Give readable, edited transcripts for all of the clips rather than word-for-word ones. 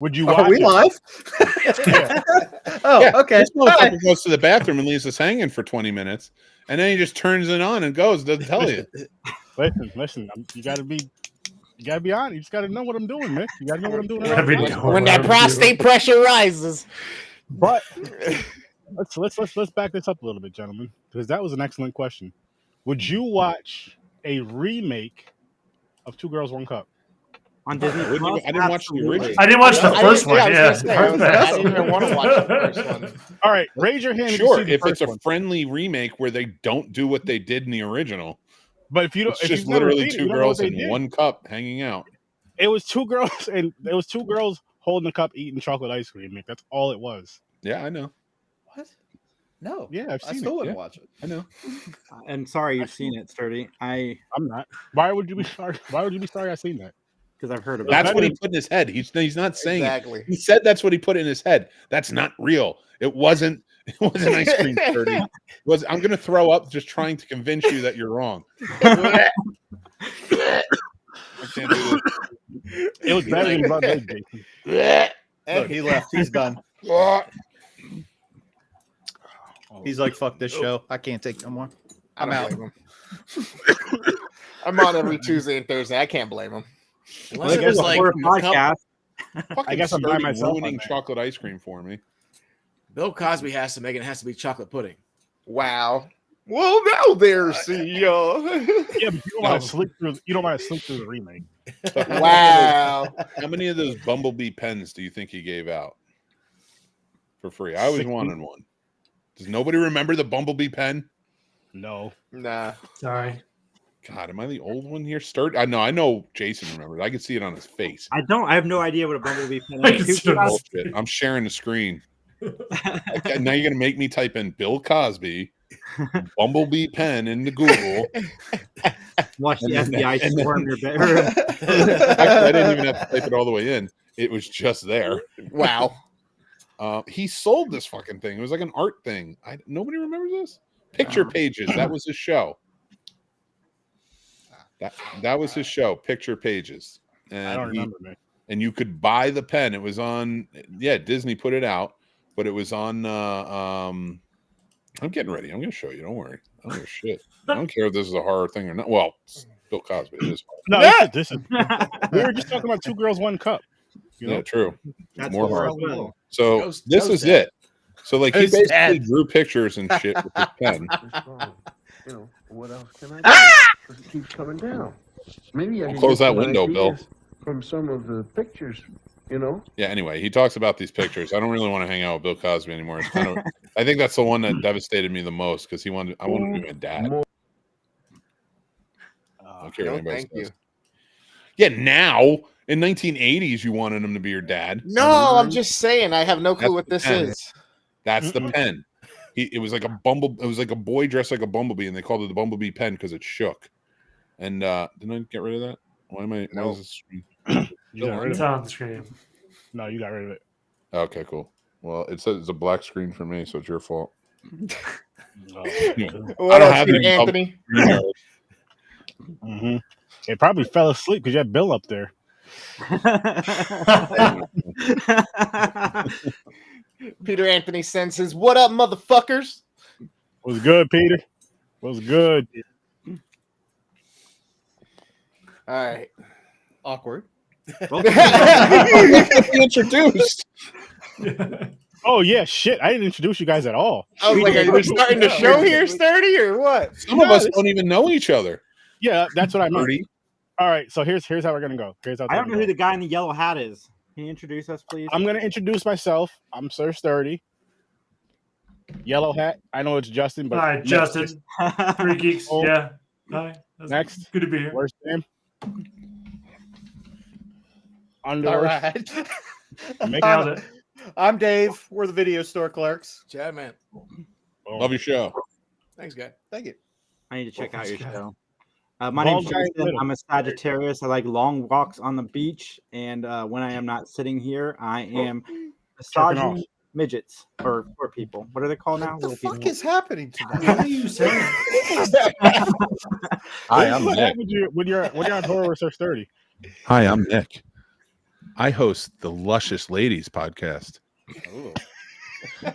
Would you watch Are we it? live? Yeah. Oh, Yeah, okay. This motherfucker goes to the bathroom and leaves us hanging for 20 minutes, and then he just turns it on and goes. Doesn't tell you. Listen. You gotta be on. You just gotta know what I'm doing, man. You gotta know what I'm doing. When that prostate pressure rises. But let's back this up a little bit, gentlemen, because that was an excellent question. Would you watch a remake of Two Girls, One Cup? On Disney I Plus? didn't watch the original. I didn't watch the first one. I Yeah, was gonna say, I didn't even want to watch the first one. All right, raise your hand. Sure, if, you see the if it's first a one. friendly remake where they don't do what they did in the original, But if you don't, it's if just you've never literally seen it, you two don't know what girls they in did. one cup hanging out. It was two girls, and it was two girls holding a cup, eating chocolate ice cream. Nick. That's all it was. Yeah, I know. What? No. Yeah, I've I seen still it. wouldn't Yeah. watch it. I know. And sorry you've seen it, Sturdy. I'm not. Why would you be sorry? Why would you be sorry? I've seen that. Because I've heard about That's it. what he put in his head. He's not saying Exactly. it. He said that's what he put in his head. That's not real. It wasn't ice cream 30. I'm gonna throw up just trying to convince you that you're wrong. I can't do this. It was better than Blood Red, Jason. Look, he left. He's done. He's like, fuck this show. I can't take no more. I'm out. I'm on every Tuesday and Thursday. I can't blame him. Well, I guess was like for a a couple- podcast. Fucking I guess I'm by Sturdy myself on ruining that. chocolate ice cream for me. Bill Cosby has to make it. It has to be chocolate pudding. Wow. Well, now there's the Yeah, but you don't want to sleep through. You don't want to sleep through the remake. wow. How many of those Bumblebee pens do you think he gave out for free? I always 60. wanted one. Does nobody remember the Bumblebee pen? No. Nah. Sorry. God, am I the old one here? I know Jason remembers. I could see it on his face. I don't. I have no idea what a bumblebee pen I is. can see it. Bullshit. I'm sharing the screen. Okay, now you're gonna make me type in Bill Cosby, Bumblebee pen into Google. Watch the And then- FBI and then- storm your bedroom. Actually, I didn't even have to type it all the way in. It was just there. Wow. He sold this fucking thing. It was like an art thing. Nobody remembers this. Picture Pages. That was his show. That was his show. Picture Pages. And I don't remember, man. And you could buy the pen. It was on. Yeah, Disney put it out, but it was on. I'm getting ready. I'm going to show you. Don't worry. I don't give a shit. I don't care if this is a horror thing or not. Well, it's Bill Cosby. It is. No, this is. We were just talking about Two Girls, One Cup. You know? Yeah, true. That's More what horror. we're all So Ghost- this Ghost is Dad. it. So like he Ghost basically Dad. drew pictures and shit with his pen. You know, what else can I do? It keeps coming down. Maybe I can Close get that some window, Bill. ideas from some of the pictures, you know. Yeah. Anyway, he talks about these pictures. I don't really want to hang out with Bill Cosby anymore. It's kind of. I think that's the one that devastated me the most because I wanted to be my dad. I don't care what No, anybody thank you. says. Yeah, now in 1980s, you wanted him to be your dad. No, I'm just saying. I have no clue That's what the this pen. is. That's the pen. It was like a It was like a boy dressed like a bumblebee, and they called it the Bumblebee pen because it shook. And didn't I get rid of that? Why am I? No. Why is this screen? You got rid It's of it. on the screen. No, you got rid of it. Okay, cool. Well, it says it's a black screen for me, so it's your fault. Oh. What don't else, have Peter any Anthony? Mm-hmm. It probably fell asleep because you had Bill up there. Peter Anthony sends his "What up, motherfuckers?" Was good, Peter. Was good. All right. Awkward. Introduced. Oh yeah, shit! I didn't introduce you guys at all. I was like, are we starting the show here, Sturdy, or what? Some of us don't even know each other. Yeah, that's what I meant. Dirty. All right, so here's how we're gonna go. Here's how it's I don't gonna know who go. the guy in the yellow hat is. Can you introduce us, please? I'm gonna introduce myself. I'm Sir Sturdy. Yellow hat. I know it's Justin, but Hi, Justin. Three Geeks. Oh. Yeah. Hi. That's Next. Good to be here. Worst name. All Underworld. right. Make Nailed it. I'm Dave. We're the video store clerks. Chad, man. Love your show. Thanks, guy. Thank you. I need to check out your Guy. show. My Bald name's guy in the Jason. middle. I'm a Sagittarius. I like long walks on the beach, and when I am not sitting here, I am Jerking off. massaging midgets or people. What are they called now? What the Little fuck people. is happening tonight? What are you saying? Hi, I'm What Nick. happens when you're on horror with Sir Sturdy? Hi, I'm Nick. I host the Luscious Ladies podcast. Ooh.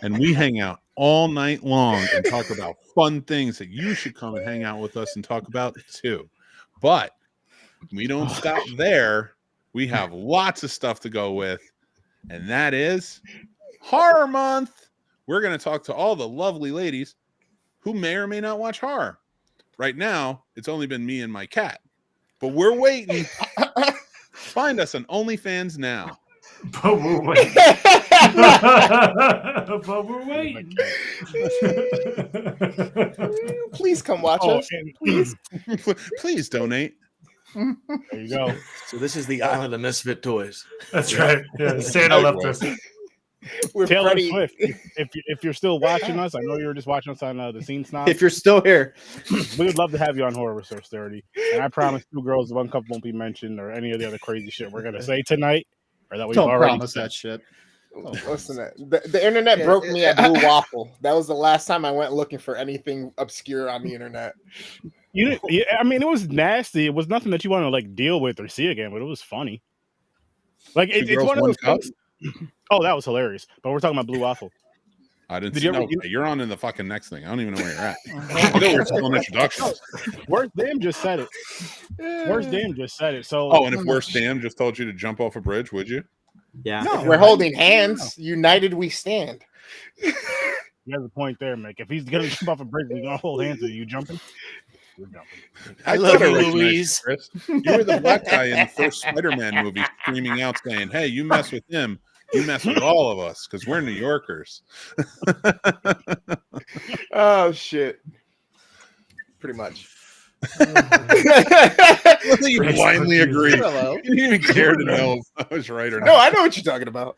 And we hang out all night long and talk about fun things that you should come and hang out with us and talk about too. But we don't stop there. We have lots of stuff to go with, and that is Horror Month. We're going to talk to all the lovely ladies who may or may not watch horror. Right now, it's only been me and my cat, but we're waiting. Find us on OnlyFans now. But we're waiting. But we're waiting. Please come watch us. Please. Please donate. There you go. So this is the island of misfit toys. That's right. Yeah, Santa left us. We're Taylor Freddy. Swift. If you're still watching us, I know you were just watching us on the Scene Snobs. If you're still here, We would love to have you on Horror with Sir Sturdy. And I promise 2 girls, 1 cup won't be mentioned or any of the other crazy shit we're gonna say tonight, or that we've Don't already promise said. that shit. listen, the internet broke me at Blue Waffle. That was the last time I went looking for anything obscure on the internet. I mean, it was nasty. It was nothing that you want to like deal with or see again, but it was funny. Like Two it's girls, one of one those cup? things. Oh, that was hilarious. But we're talking about Blue Waffle. I didn't Did see. you ever- No, you're on in the fucking next thing. I don't even know where you're at. I know we're still in introductions. Worst Damn just said it. Worst Damn just said it. So Oh, and if Worst Damn just told you to jump off a bridge, would you? Yeah. No. We're holding hands. United we stand. you have a point there, Mick. If he's gonna jump off a bridge, he's gonna hold hands with you. You jumping? You're jumping. I love thought you, recognized Louise. Chris. You were the black guy in the first Spider-Man movie screaming out saying, "Hey, you mess with him, you mess with all of us because we're New Yorkers." Oh shit. Pretty much. You blindly agree. Hello. You didn't even care to know if I was right or No, not. I know what you're talking about.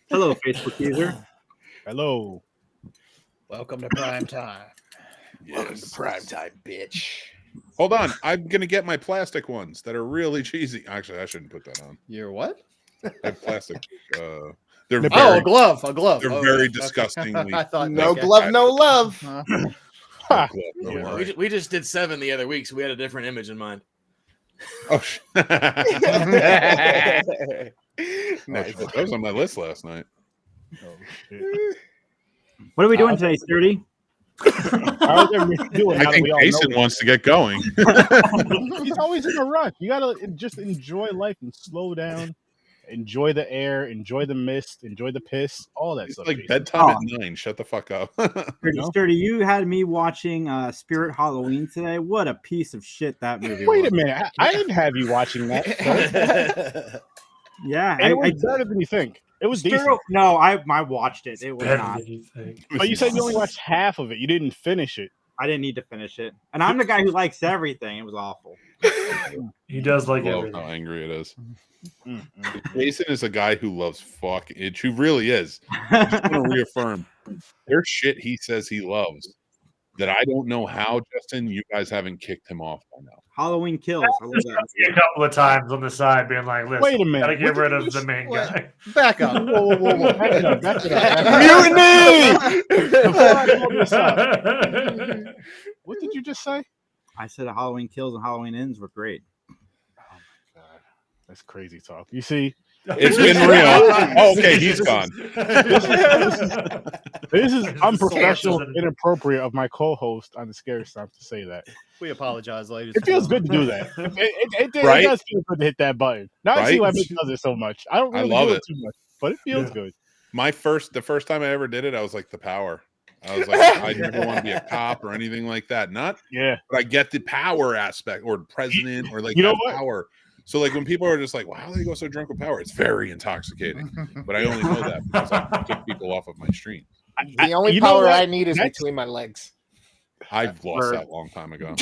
Hello, Facebook user. Hello. Welcome to prime time. Welcome to prime time, bitch. Hold on, I'm gonna get my plastic ones that are really cheesy. Actually, I shouldn't put that on. You're what? I have plastic. They're Oh, very, a glove. A glove. they're Oh, very okay. disgustingly. I thought No okay. glove, no love. Huh? glove, don't Yeah, worry. We just did 7 the other week, so we had a different image in mind. Oh, shit. Nice. That was on my list last night. Oh shit. What are we doing today, Sturdy? How's everybody doing? I now that think we all Jason know wants to get going. He's always in a rush. You gotta just enjoy life and slow down. Enjoy the air, enjoy the mist, enjoy the piss, all that It's stuff. like Jason. bedtime at 9. Shut the fuck up. Sturdy, you had me watching Spirit Halloween today. What a piece of shit that movie Wait was. a minute. I didn't have you watching that. sir. Yeah, And it was better than you think. It was decent. No, I watched it. It was Better not. than you think. But you said you only watched half of it. You didn't finish it. I didn't need to finish it. And I'm the guy who likes everything. It was awful. He does like I love everything. how angry it is. Mm-mm. Jason is a guy who loves fuck. It who really is. I just want to reaffirm. There's shit he says he loves that I don't know how, Justin, you guys haven't kicked him off by now. Halloween Kills. I love that. A couple of times on the side, being like, "Listen, Wait a minute. gotta get What rid did of you the just- main what? guy." Back up. Whoa. Back it up. Back it up. Before I pull this up, what did you just say? I said Halloween Kills and Halloween Ends were great. Oh my god. That's crazy talk. You see, It's been real. Oh, okay, he's gone. this is There's unprofessional, sources. inappropriate of my co-host on the Scary Stuff to say that. We apologize, ladies. It feels good to do that. It Right? does feel good to hit that button. Now I see Right? why Mick does it so much. I don't I really love do it. it too much, but it feels Yeah. good. The first time I ever did it, I was like the power. I was like, I never want to be a cop or anything like that. Not, Yeah. but I get the power aspect or president or like You know that what? power. So like when people are just like, "Well, how do they go so drunk with power?" It's very intoxicating. But I only know that because I kick people off of my stream. The only you know power what? I need is That's- between my legs. I've lost Word. that a long time ago.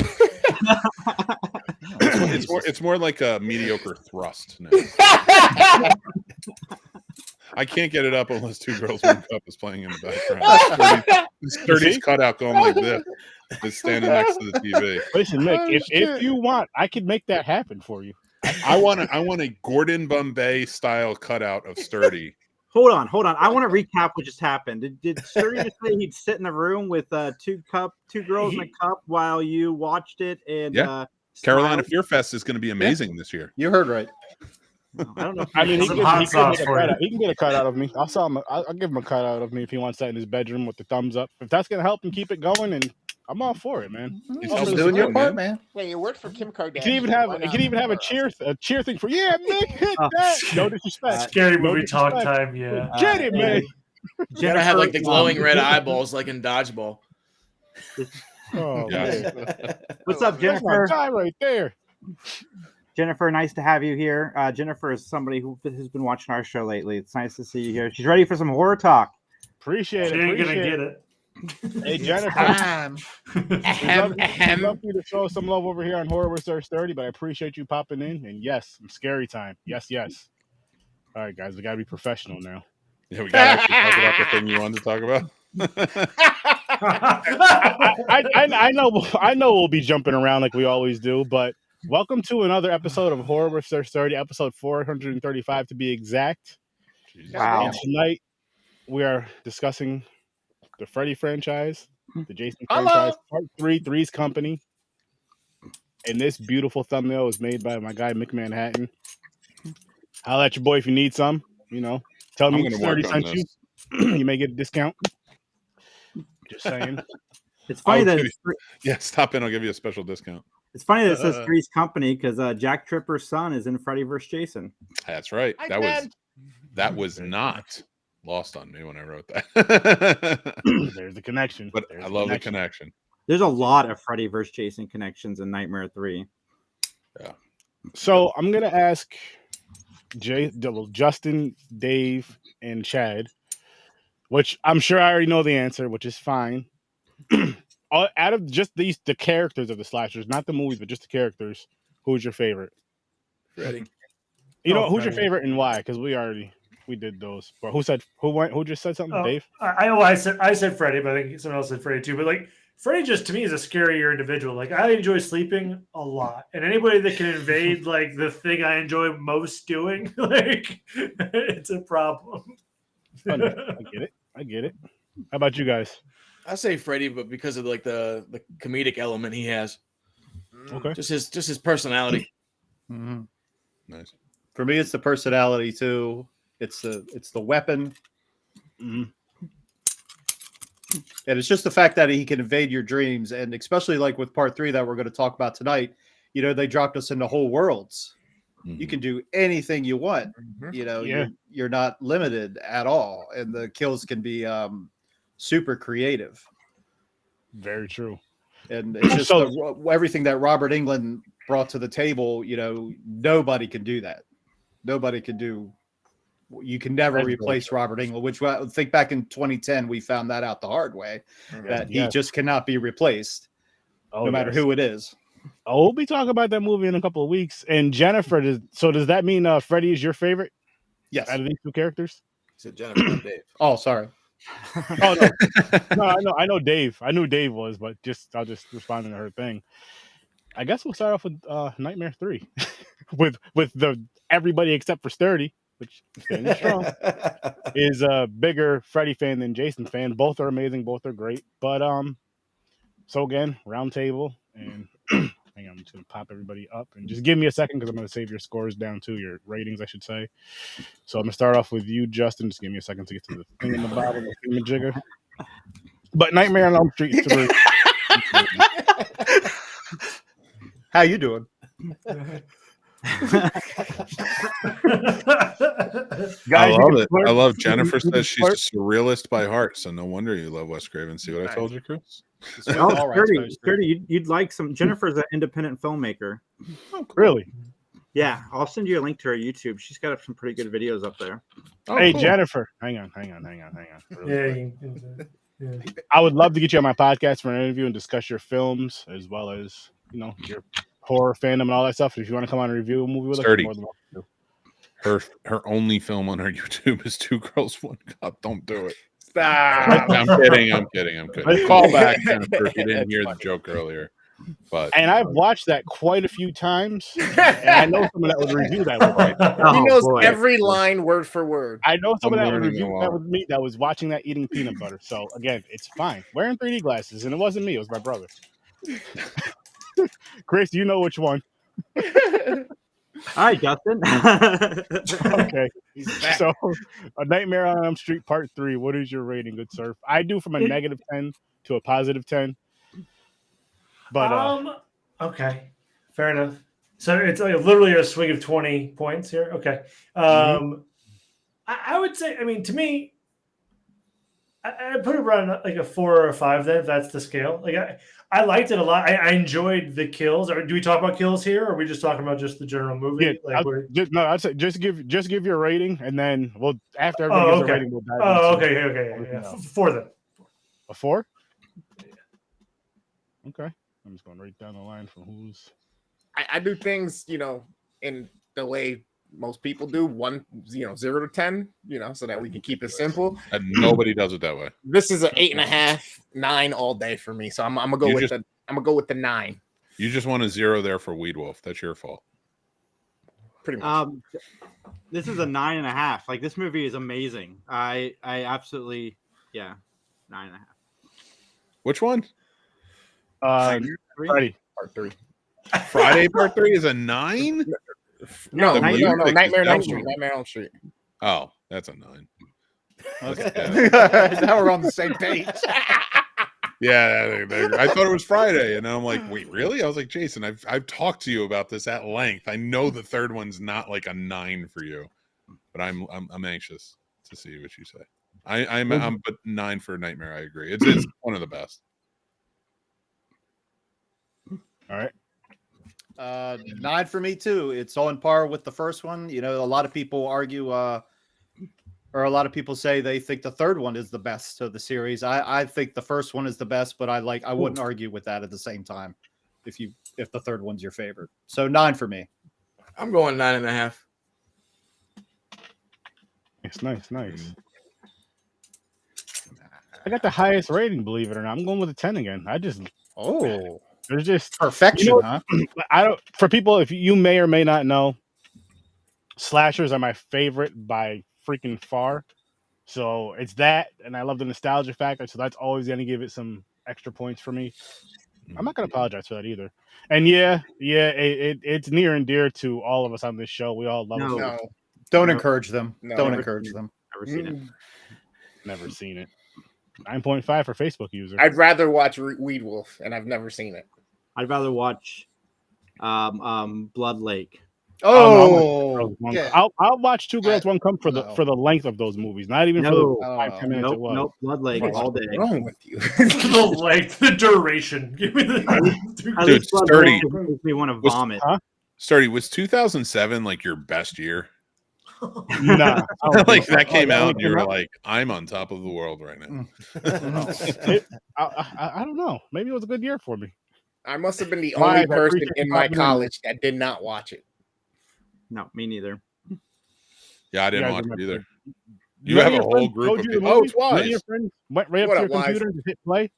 It's more like a mediocre thrust now. I can't get it up unless Two Girls One Cup is playing in the background. Sturdy's cutout going like this. It's standing next to the TV. Listen, Mick, Oh, if shit. you want, I could make that happen for you. I want a Gordon Bombay style cutout of Sturdy. Hold on. I want to recap what just happened. Did Sturdy just say he'd sit in the room with two girls in a cup while you watched it? And Yeah. Carolina smiled? Fear Fest is going to be amazing this year. You heard right. I don't know. I mean, he Some can, hot he, can sauce make a for you. cutout. He can get a cutout of me. I'll give him a cutout of me if he wants that in his bedroom with the thumbs up. If that's gonna help him keep it going, and I'm all for it, man. He's All for helping the Doing your support, part, man. Wait, it worked for Kim Kardashian. It can even have a cheer thing for Mick hit Oh, that. No disrespect. Scary No movie talk disrespect. time. Yeah. Get it, man. You gotta have like the glowing red eyeballs, like in dodgeball. Oh, Yes. man. What's up, That's my Jennifer? guy right there. Jennifer, nice to have you here. Jennifer is somebody who has been watching our show lately. It's nice to see you here. She's ready for some horror talk. Appreciate She it. ain't gonna Appreciate get it. it. Hey, Jennifer. Time. I'd love you to show some love over here on Horror with Sir Sturdy, but I appreciate you popping in. And yes, some scary time. Yes, yes. All right, guys, we got to be professional now. Yeah, we got to actually talk about the thing you wanted to talk about. I know we'll be jumping around like we always do, but welcome to another episode of Horror with Sir Sturdy, episode 435 to be exact. Wow. And tonight we are discussing the Freddy franchise, the Jason Hello. franchise, part 3, Three's Company. And this beautiful thumbnail was made by my guy Mick Manhattan. Holla at your boy if you need some. You know, tell I'm me gonna Sturdy work on sent you. this. You may get a discount. Just saying. It's funny that Yeah, stop in. I'll give you a special discount. it says Three's Company because Jack Tripper's son is in Freddy vs. Jason. That's right. Hi, That Dad. was not lost on me when I wrote that. There's the connection. But There's I love the connection. There's a lot of Freddy vs. Jason connections in Nightmare 3. So I'm gonna ask Justin, Dave, and Chad, which I'm sure I already know the answer, which is fine. Out of just the characters of the slashers, not the movies, but just the characters, who's your favorite? Freddy. You know, Oh, who's your Freddy. favorite and why? Because we did those. But who just said something? Oh, Dave? I said Freddy, but I think someone else said Freddy too. But like Freddy, just to me is a scarier individual. Like I enjoy sleeping a lot, and anybody that can invade like the thing I enjoy most doing, like it's a problem. I get it. How about you guys? I say Freddy, but because of like the comedic element he has, Okay. just his personality. Mhm. Nice. For me, it's the personality too. It's the weapon, Mhm. and it's just the fact that he can invade your dreams, and especially like with part 3 that we're going to talk about tonight. You know, they dropped us into whole worlds. You can do anything you want. You know, Yeah. you're not limited at all, and the kills can be super creative. Very true. And it's just So- everything that Robert Englund brought to the table. You know, nobody can do that. Nobody can do. You can never That's replace Robert Englund. Which I think back in 2010 we found that out the hard way, that he Yes. just cannot be replaced, Oh, no matter yes. who it is. Oh, we'll be talking about that movie in a couple of weeks. And Jennifer, does that mean Freddy is your favorite Yes. out of these two characters? Said Jennifer, not Dave. Oh, sorry. Oh no, I know Dave. I knew Dave was, but I'll just respond to her thing. I guess we'll start off with Nightmare 3, with the everybody except for Sturdy, which is standing strong, is a bigger Freddy fan than Jason fan. Both are amazing, both are great. But so again, round table, and hang on, I'm just gonna pop everybody up and just give me a second because I'm gonna save your scores down to your ratings, I should say. So I'm gonna start off with you, Justin. Just give me a second to get to the thing in the bottom, the thingamajigger. But Nightmare on Elm Street 3. How you doing? I Guys, love you it. can I love flirt- Jennifer you can says she's a flirt- surrealist by heart, so no wonder you love Wes Craven. See what I told you, Chris? Oh, Sturdy, you'd like some. Jennifer's an independent filmmaker. Really? Yeah, I'll send you a link to her YouTube. She's got some pretty good videos up there. Oh, Hey, cool. Jennifer, hang on. Really quick. Yeah. I would love to get you on my podcast for an interview and discuss your films as well as your horror fandom and all that stuff. If you want to come on and review a movie with us, Sturdy. you're more than welcome to. Her only film on her YouTube is Two Girls, One Cup. Don't do it. Stop. I'm kidding. Call back, Jennifer, if you didn't hear the joke earlier. But And I've watched that quite a few times, and I know someone that would review that with me. He knows boy. every line word for word. I know someone I'm that would learning a review lot. that with me that was watching that eating peanut butter. So again, it's fine. Wearing 3D glasses, and it wasn't me; it was my brother. Chris, you know which one? All right, Justin. Okay. So, A Nightmare on Elm Street Part 3. What is your rating, good sir? I do from a -10 to a +10. But Okay, fair enough. So it's like literally a swing of 20 points here. Okay. I would say, I mean, to me, I put it around like a 4 or a 5. Then if that's the scale. Like I liked it a lot. I enjoyed the kills. Or do we talk about kills here, or are we just talking about just the general movie? yeah, Like I'd say just give your rating, and then we'll after everyone Oh, gives okay. a rating, we'll dive Oh, into okay. Yeah. 4 then. a 4. Okay, I'm just going right down the line from who's. I do things, in the way most people do, 0 to 10, so that we can keep it simple. And nobody does it that way. This is an 8.5, 9 all day for me. So I'm gonna go with the 9. You just want a 0 there for Weed Wolf. That's your fault. Pretty much. This is a 9.5. Like, this movie is amazing. I absolutely, 9.5. Which one? Freddy Part 3. Friday Part 3 is a 9? No, The music is Nightmare on Elm definitely- Street. Nightmare on Elm Street. Oh, that's a 9. Okay. Now we're on the same page. Yeah, I thought it was Friday, and I'm like, wait, really? I was like, Jason, I've talked to you about this at length. I know the third one's not like a 9 for you, but I'm anxious to see what you say. I'm but 9 for Nightmare. I agree. It's one of the best. All right. 9 for me too. It's on par with the first one. A lot of people argue, or a lot of people say they think the third one is the best of the series. I think the first one is the best, but I wouldn't argue with that at the same time. If the third one's your favorite, so 9 for me. I'm going 9.5. It's nice. I got the highest rating, believe it or not. I'm going with a 10 again. There's just perfection, huh? I don't. For people, if you may or may not know, slashers are my favorite by freaking far. So it's that, and I love the nostalgia factor. So that's always going to give it some extra points for me. I'm not going to apologize for that either. And it's near and dear to all of us on this show. We all love it. No, don't encourage them. No. Don't encourage them. Never seen it. Never seen it. 9.5 for Facebook user. I'd rather watch Weed Wolf, and I've never seen it. I'd rather watch Blood Lake. Oh, yeah. I'll watch Two Girls One Cup for the length of those movies, not even for the 5-10 minutes it was. Nope, Blood Lake all day. What's wrong with you? the duration. Give me Dude, Sturdy makes me want to vomit. Sturdy, was 2007 like your best year? Nah, like that came out and you were like, I'm on top of the world right now. I don't know. Maybe it was a good year for me. I must have been the only person in my college that did not watch it. No, me neither. Yeah, I didn't watch it either. You have a whole group of people. Oh, it's wise. None of your friends went right up to your computer and hit play.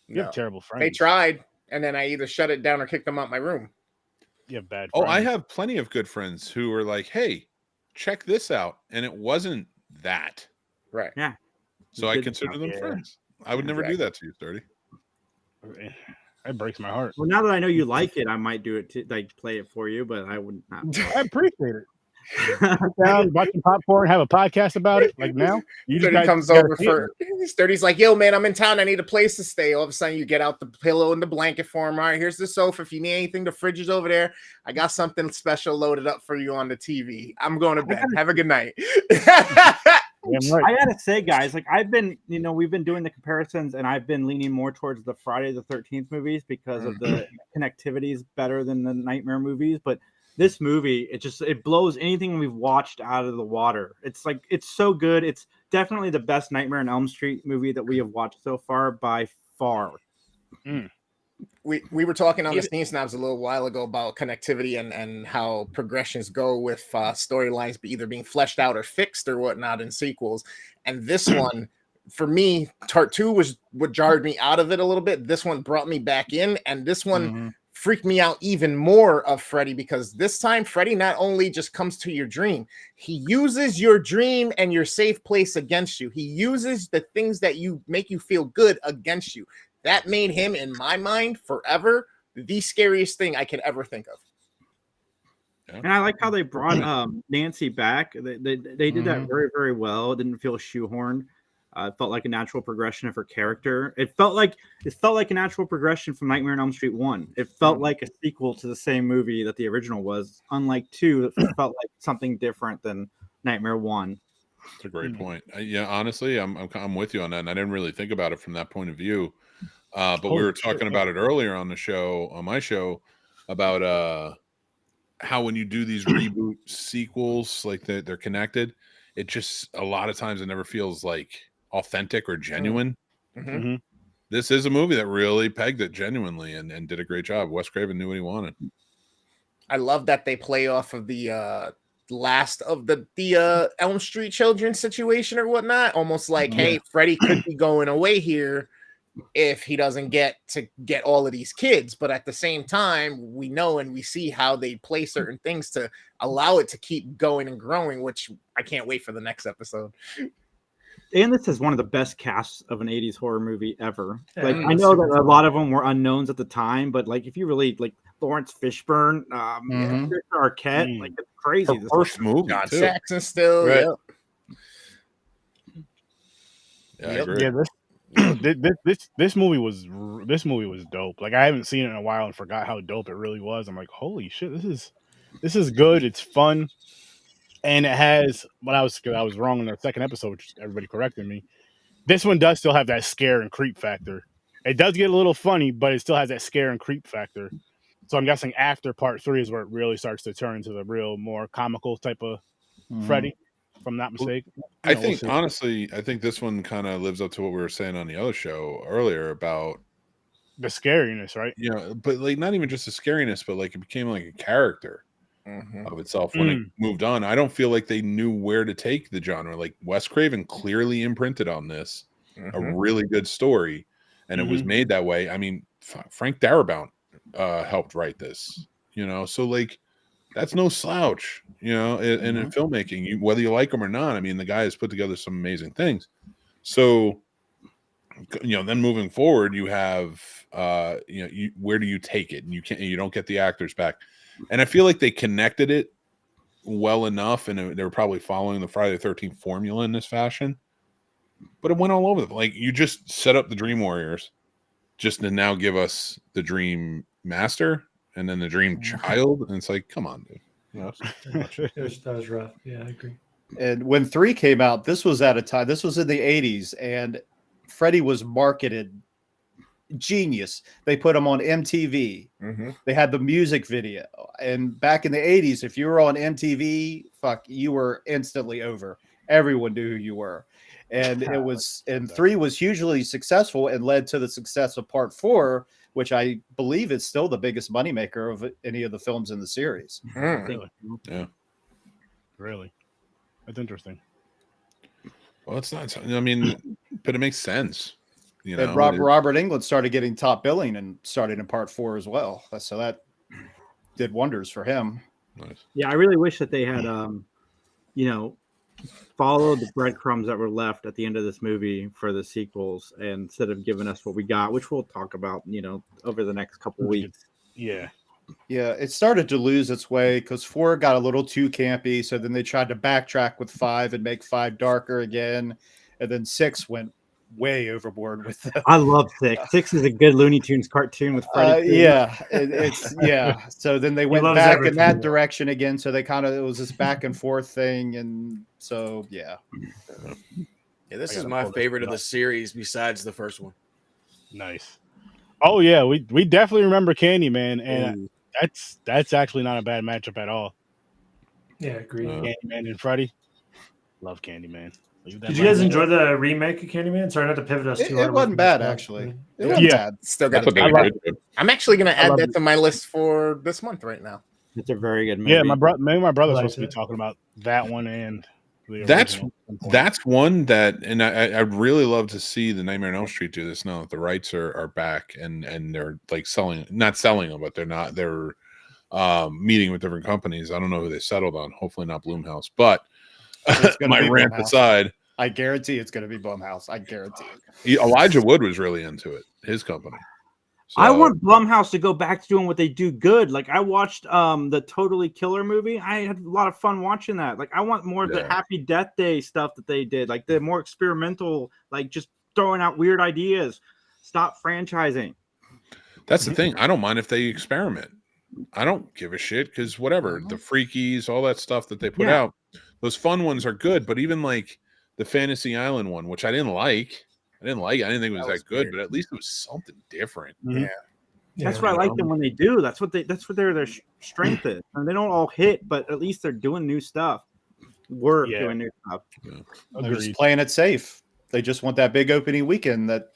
You have terrible friends. They tried, and then I either shut it down or kicked them out my room. You have bad friends. Oh, I have plenty of good friends who were like, hey, check this out. And it wasn't that. Right. Yeah. So I consider them friends. I would never do that to you, Sturdy. That breaks my heart. Well, now that I know you like it, I might do it to play it for you, but I would not. I appreciate it. Sit down, watch some popcorn, have a podcast about it. Like now, Sturdy comes over for Sturdy's like, yo, man, I'm in town. I need a place to stay. All of a sudden, you get out the pillow and the blanket for him. All right, here's the sofa. If you need anything, the fridge is over there. I got something special loaded up for you on the TV. I'm going to bed. Have a good night. Right. I gotta say, guys, like I've been, we've been doing the comparisons, and I've been leaning more towards the Friday the 13th movies because of the connectivity is better than the Nightmare movies. But this movie, it blows anything we've watched out of the water. It's like, it's so good. It's definitely the best Nightmare on Elm Street movie that we have watched so far by far. We were talking on the Steam Snobs a little while ago about connectivity and how progressions go with storylines either being fleshed out or fixed or whatnot in sequels. And this one, for me, Part 2 was what jarred me out of it a little bit. This one brought me back in, and this one freaked me out even more of Freddy, because this time Freddy not only just comes to your dream, he uses your dream and your safe place against you. He uses the things that make you feel good against you. That made him, in my mind, forever the scariest thing I could ever think of. And I like how they brought Nancy back. They did that very, very well. It didn't feel shoehorned. It felt like a natural progression of her character. It felt like a natural progression from Nightmare on Elm Street 1. It felt like a sequel to the same movie that the original was. Unlike 2, it felt like something different than Nightmare 1. That's a great point. Yeah, honestly, I'm with you on that, and I didn't really think about it from that point of view. But we were talking about it earlier on the show, on my show, about how when you do these reboot sequels, like they're connected, it just a lot of times it never feels like authentic or genuine. This is a movie that really pegged it genuinely and did a great job. Wes Craven knew what he wanted. I love that they play off of the last of the Elm Street children situation or whatnot, almost like, hey, Freddy could be going away here if he doesn't get all of these kids, but at the same time we know and we see how they play certain things to allow it to keep going and growing, which I can't wait for the next episode. And this is one of the best casts of an 80s horror movie ever. Like, I know that a lot of them were unknowns at the time, but like if you really like Lawrence Fishburne, Arquette, like it's crazy. Her first movie, John too. Saxon still, Right. Yep. Yeah, I agree. This movie was dope. Like I haven't seen it in a while and forgot how dope it really was. I'm like, holy shit, this is good. It's fun, and it has. But I was wrong in the second episode, which everybody corrected me. This one does still have that scare and creep factor. It does get a little funny, but it still has that scare and creep factor. So I'm guessing after part 3 is where it really starts to turn into the real, more comical type of Freddy. If I'm not mistaken. I think honestly, this one kind of lives up to what we were saying on the other show earlier about the scariness, right? Yeah, but like not even just the scariness, but like it became like a character of itself when it moved on. I don't feel like they knew where to take the genre. Like Wes Craven clearly imprinted on this a really good story, and it was made that way. I mean, Frank Darabont helped write this, so like that's no slouch, and in filmmaking, whether you like him or not. I mean, the guy has put together some amazing things. So, then moving forward, you have, where do you take it? And you don't get the actors back. And I feel like they connected it well enough, and they were probably following the Friday the 13th formula in this fashion. But it went all over. Like you just set up the Dream Warriors, just to now give us the Dream Master. And then the Dream Child, and it's like, come on, dude. That was rough. Yeah, I agree. And when 3 came out, this was at a time. This was in the 80s, and Freddy was marketed genius. They put him on MTV. They had the music video, and back in the 80s, if you were on MTV, you were instantly over. Everyone knew who you were, and it was. And 3 was hugely successful and led to the success of Part 4. Which I believe is still the biggest moneymaker of any of the films in the series. Really? Yeah. Really? That's interesting. Well, it's not. I mean, but it makes sense. And Robert Englund started getting top billing and started in Part 4 as well. So that did wonders for him. Nice. Yeah, I really wish that they had, followed the breadcrumbs that were left at the end of this movie for the sequels, and instead of giving us what we got, which we'll talk about, over the next couple weeks. Yeah, it started to lose its way because 4 got a little too campy. So then they tried to backtrack with 5 and make 5 darker again, and then 6 went way overboard with them. I love 6. 6 is a good Looney Tunes cartoon with Freddy. So then they went back in that direction again. So they it was this back and forth thing, and so this is my favorite of the series besides the first one. Nice. Oh yeah, we definitely remember Candyman, and that's actually not a bad matchup at all. Yeah, agree. Candyman and Freddy. Love Candyman. Did you guys enjoy the remake of Candyman? Sorry not to pivot us too hard. It wasn't bad, actually. It wasn't bad. Still got it. I'm actually going to add that to my list for this month right now. It's a very good movie. Yeah, my brother's supposed to be talking about that one, and that's one that, and I'd really love to see the Nightmare on Elm Street do this now that the rights are back and they're like not selling them, but they're meeting with different companies. I don't know who they settled on. Hopefully not Blumhouse, but my rant aside, I guarantee it's going to be Blumhouse. I guarantee it. Elijah Wood was really into it, his company. I So, want Blumhouse to go back to doing what they do good. Like I watched the Totally Killer movie. I had a lot of fun watching that. Like I want more of the Happy Death Day stuff that they did. Like the more experimental, like just throwing out weird ideas. Stop franchising. that's the thing. I don't mind if they experiment. I don't give a shit because whatever, the Freakies, all that stuff that they put out, those fun ones are good. But even like the Fantasy Island one, which I didn't like. I didn't think it was that good, but at least it was something different. Yeah. That's what I like them when they do. That's what their strength is. And they don't all hit, but at least they're doing new stuff. We're doing new stuff. They're just playing it safe. They just want that big opening weekend that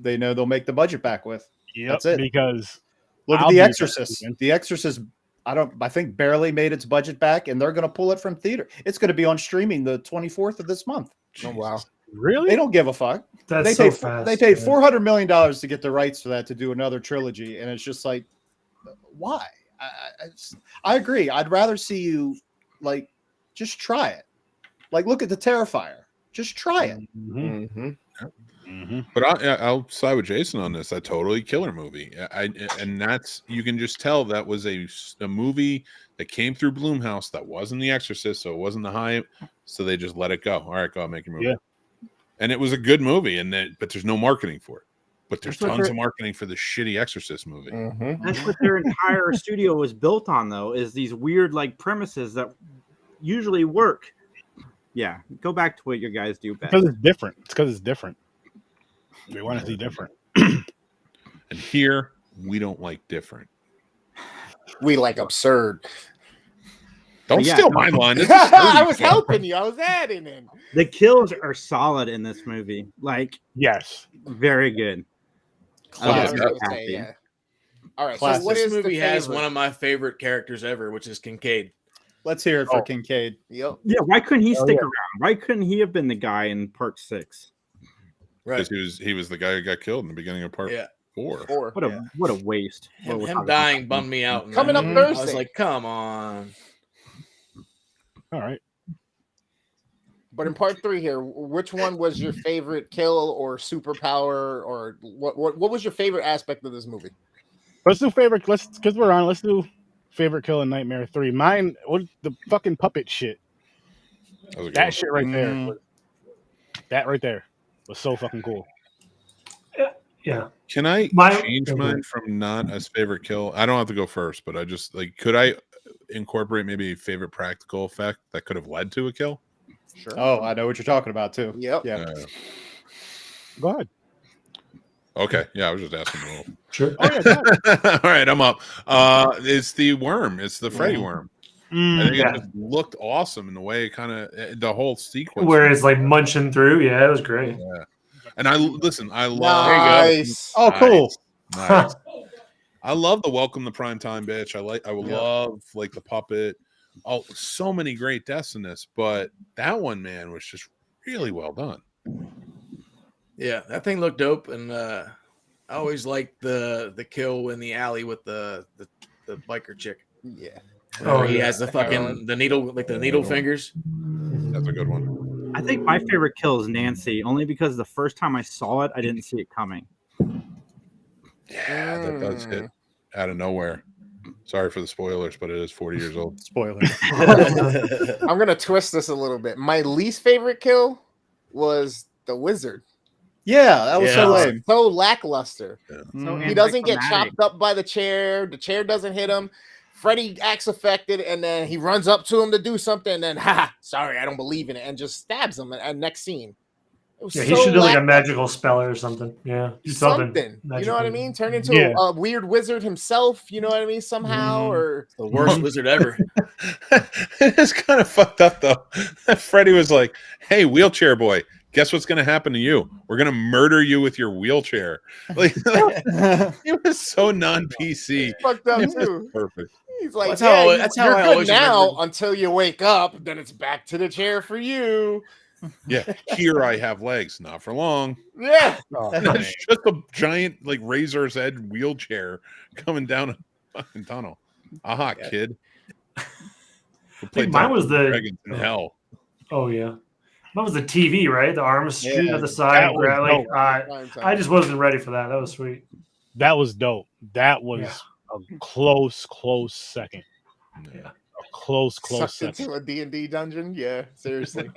they know they'll make the budget back with. That's it. Because look at The Exorcist. The Exorcist, I think barely made its budget back, and they're going to pull it from theater. It's going to be on streaming the 24th of this month. Oh wow. Really? They don't give a fuck. That's they fast. They paid $400 million to get the rights for that to do another trilogy, and it's just like, why? I agree. I'd rather see you like just try it. Like look at the Terrifier. Just try it. But I'll side with Jason on this. That Totally Killer movie, and that's you can just tell that was a movie that came through Blumhouse that wasn't The Exorcist, so it wasn't the hype. So they just let it go. All right, go out, make your movie. Yeah. And it was a good movie, but there's no marketing for it. But there's tons of marketing for the shitty Exorcist movie. That's what their entire studio was built on, though, is these weird like premises that usually work. Yeah, go back to what your guys do best. Because it's different. It's because it's different. We want to see different. And here, we don't like different. We like absurd. Don't steal my line. I was helping you. I was adding in. The kills are solid in this movie. Like, yes, very good. All right. So what this is movie has one of my favorite characters ever, which is Kincaid. Let's hear it for Kincaid. Yep. Yeah. Why couldn't he stick around? Why couldn't he have been the guy in Part 6? Right. Because he was the guy who got killed in the beginning of Part 4. What a waste. Him dying bummed me out. Coming up Thursday. I was like, come on. All right. But in Part 3 here, which one was your favorite kill or superpower, or what was your favorite aspect of this movie? Let's do favorite. Let's do favorite kill in Nightmare 3. Mine, what the fucking puppet shit. That shit right there. That right there was so fucking cool. Yeah. Can I change mine from not as favorite kill? I don't have to go first, but I just like, could I incorporate maybe a favorite practical effect that could have led to a kill? Sure. Oh, I know what you're talking about too. Yep. Yeah. Go ahead. Okay. Yeah, I was just asking a little. Sure. Oh, yeah, all right, I'm up. It's the worm. It's the Freddy worm. I think it just looked awesome in the way it kind of the whole sequence where it's like munching through. Yeah, it was great. Yeah. And I love. Nice. Oh, cool. Nice. I love the welcome to primetime bitch. I love like the puppet. Oh, so many great deaths in this, but that one, man, was just really well done. Yeah, that thing looked dope, and I always liked the kill in the alley with the biker chick. Yeah. Oh, he has the fucking the needle fingers. That's a good one. I think my favorite kill is Nancy, only because the first time I saw it, I didn't see it coming. Yeah, that does hit out of nowhere. Sorry for the spoilers, but it is 40 years old. Spoiler. I'm gonna twist this a little bit. My least favorite kill was the wizard. Yeah, that was so lame. So lackluster. Yeah. So he doesn't get chopped up by the chair. The chair doesn't hit him. Freddy acts affected, and then he runs up to him to do something, and then, sorry, I don't believe in it, and just stabs him at next scene. Yeah, he should do like a magical spell or something. Yeah, do something. You know what I mean? Turn into a weird wizard himself. You know what I mean? Somehow, or the worst wizard ever. It's kind of fucked up though. Freddy was like, "Hey, wheelchair boy, guess what's going to happen to you? We're going to murder you with your wheelchair." Like, it was so non-PC. Fucked up too. Perfect. He's like, that's how I always now remember. until you wake up. Then it's back to the chair for you. Yeah, here I have legs, not for long. Yeah, It's just a giant like razor's edge wheelchair coming down a fucking tunnel. Aha, kid. Mine was the Dragons in hell. Oh yeah, mine was the TV, right? The arms shooting at the side. I just wasn't ready for that. That was sweet. That was dope. That was a close second. Yeah. A close Sucked second. into a D&D dungeon. Yeah, seriously.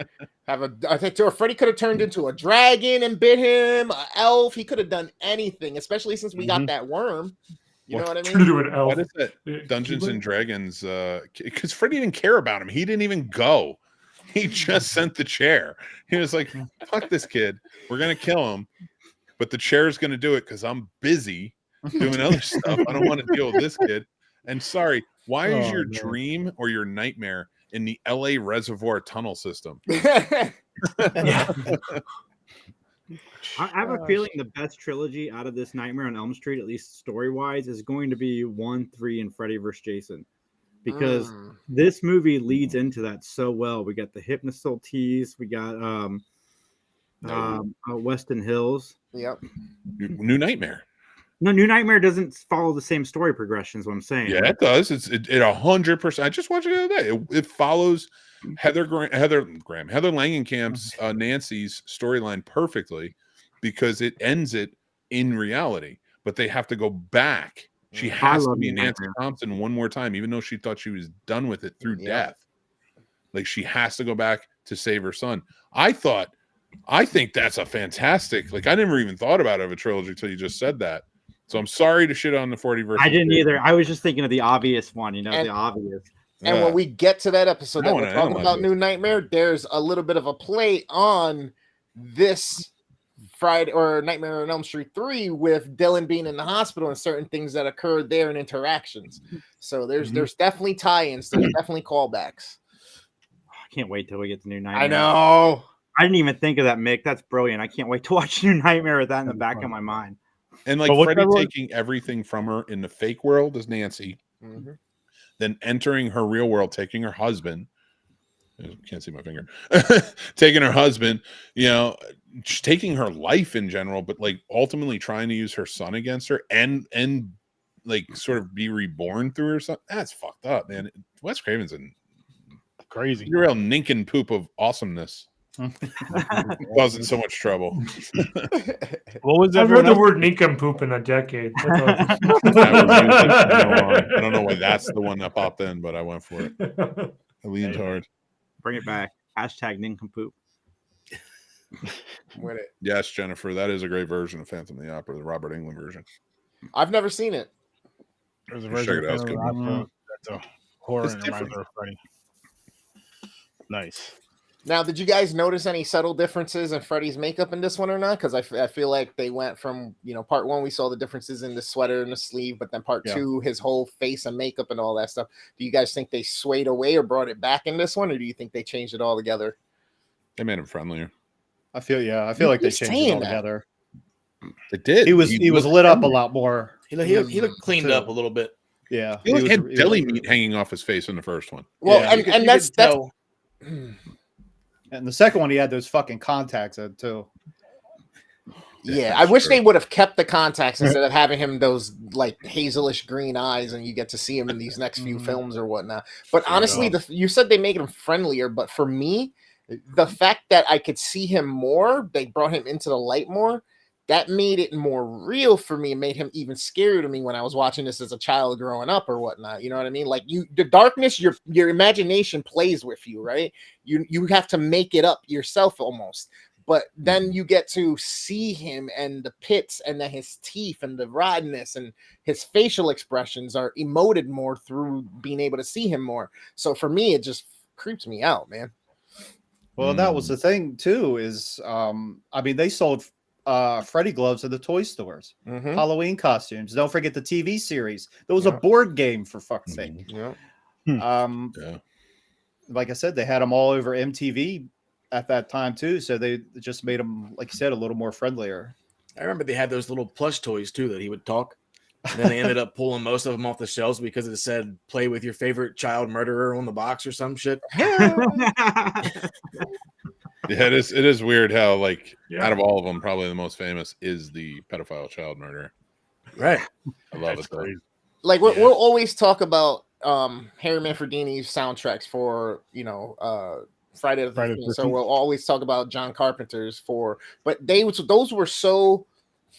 I think Freddy could have turned into a dragon and bit him, an elf. He could have done anything, especially since we got that worm. You know what I Turned mean? into an elf. What is that? Dungeons and Dragons. Because Freddy didn't care about him. He didn't even go. He just sent the chair. He was like, "Fuck this kid. We're gonna kill him, but the chair's gonna do it because I'm busy doing other stuff. I don't want to deal with this kid." And sorry, why is your dream or your nightmare in the LA Reservoir tunnel system? I have a feeling the best trilogy out of this Nightmare on Elm Street, at least story wise, is going to be 1, 3, and Freddy vs. Jason. Because this movie leads into that so well. We got the Hypnosol tease, we got Weston Hills. Yep. New Nightmare. No, New Nightmare doesn't follow the same story progression, is what I'm saying. Yeah, it does. It 100%. I just watched it the other day. It follows Heather Langenkamp's Nancy's storyline perfectly because it ends it in reality. But they have to go back. She has to be Nancy Thompson one more time, even though she thought she was done with it through death. Like she has to go back to save her son. I think that's a fantastic. Like I never even thought about it of a trilogy until you just said that. So I'm sorry to shit on the 40 versus. I didn't either. I was just thinking of the obvious one, the obvious. And when we get to that episode that we're talking about New Nightmare, there's a little bit of a play on this Friday or Nightmare on Elm Street 3 with Dylan being in the hospital and certain things that occurred there and interactions. So there's definitely tie-ins. There's definitely callbacks. I can't wait till we get to New Nightmare. I know. I didn't even think of that, Mick. That's brilliant. I can't wait to watch New Nightmare with that in the back of my mind. And like Freddy taking everything from her in the fake world as Nancy, then entering her real world, taking her husband. Can't see my finger. Taking her husband, just taking her life in general, but like ultimately trying to use her son against her and like sort of be reborn through her son. That's fucked up, man. Wes Craven's crazy. You're a real nincompoop of awesomeness. Causing so much trouble. What was I've heard the word nincompoop in a decade. I don't know why that's the one that popped in, but I went for it. I leaned hard. Bring it back. Hashtag nincompoop. With it. Yes, Jennifer, that is a great version of Phantom of the Opera, the Robert Englund version. I've never seen it. There's a version of Phantom of the Opera that's a horror and reminds her of Freddy. Nice. Now, did you guys notice any subtle differences in Freddy's makeup in this one or not? Because I feel like they went from, part one, we saw the differences in the sweater and the sleeve, but then part two, his whole face and makeup and all that stuff. Do you guys think they swayed away or brought it back in this one, or do you think they changed it all together? They made him friendlier. I feel like they changed it all together. They did. He was lit up a lot more. He looked cleaned up a little bit. Yeah. He had deli meat hanging off his face in the first one. Well, and that's and the second one, he had those fucking contacts in too. Yeah, I wish they would have kept the contacts instead of having him those like hazelish green eyes, and you get to see him in these next few films or whatnot. But honestly, you said they make him friendlier, but for me, the fact that I could see him more, they brought him into the light more, that made it more real for me and made him even scarier to me when I was watching this as a child growing up or whatnot. You know what I mean? Like the darkness, your imagination plays with you, right? You have to make it up yourself almost. But then you get to see him and the pits and then his teeth and the rottenness and his facial expressions are emoted more through being able to see him more. So for me, it just creeps me out, man. Well, that was the thing too, is they sold Freddy gloves at the toy stores, Halloween costumes. Don't forget the TV series. There was a board game, for fuck's sake. Like I said, they had them all over MTV at that time too, so they just made them, like you said, a little more friendlier. I remember they had those little plush toys too that he would talk, and then they ended up pulling most of them off the shelves because it said "play with your favorite child murderer" on the box or some shit. Yeah, it is weird how out of all of them, probably the most famous is the pedophile child murderer. Right. I love it though. Like we'll always talk about Harry Manfredini's soundtracks for Friday the 13th. So we'll always talk about John Carpenter's but those were so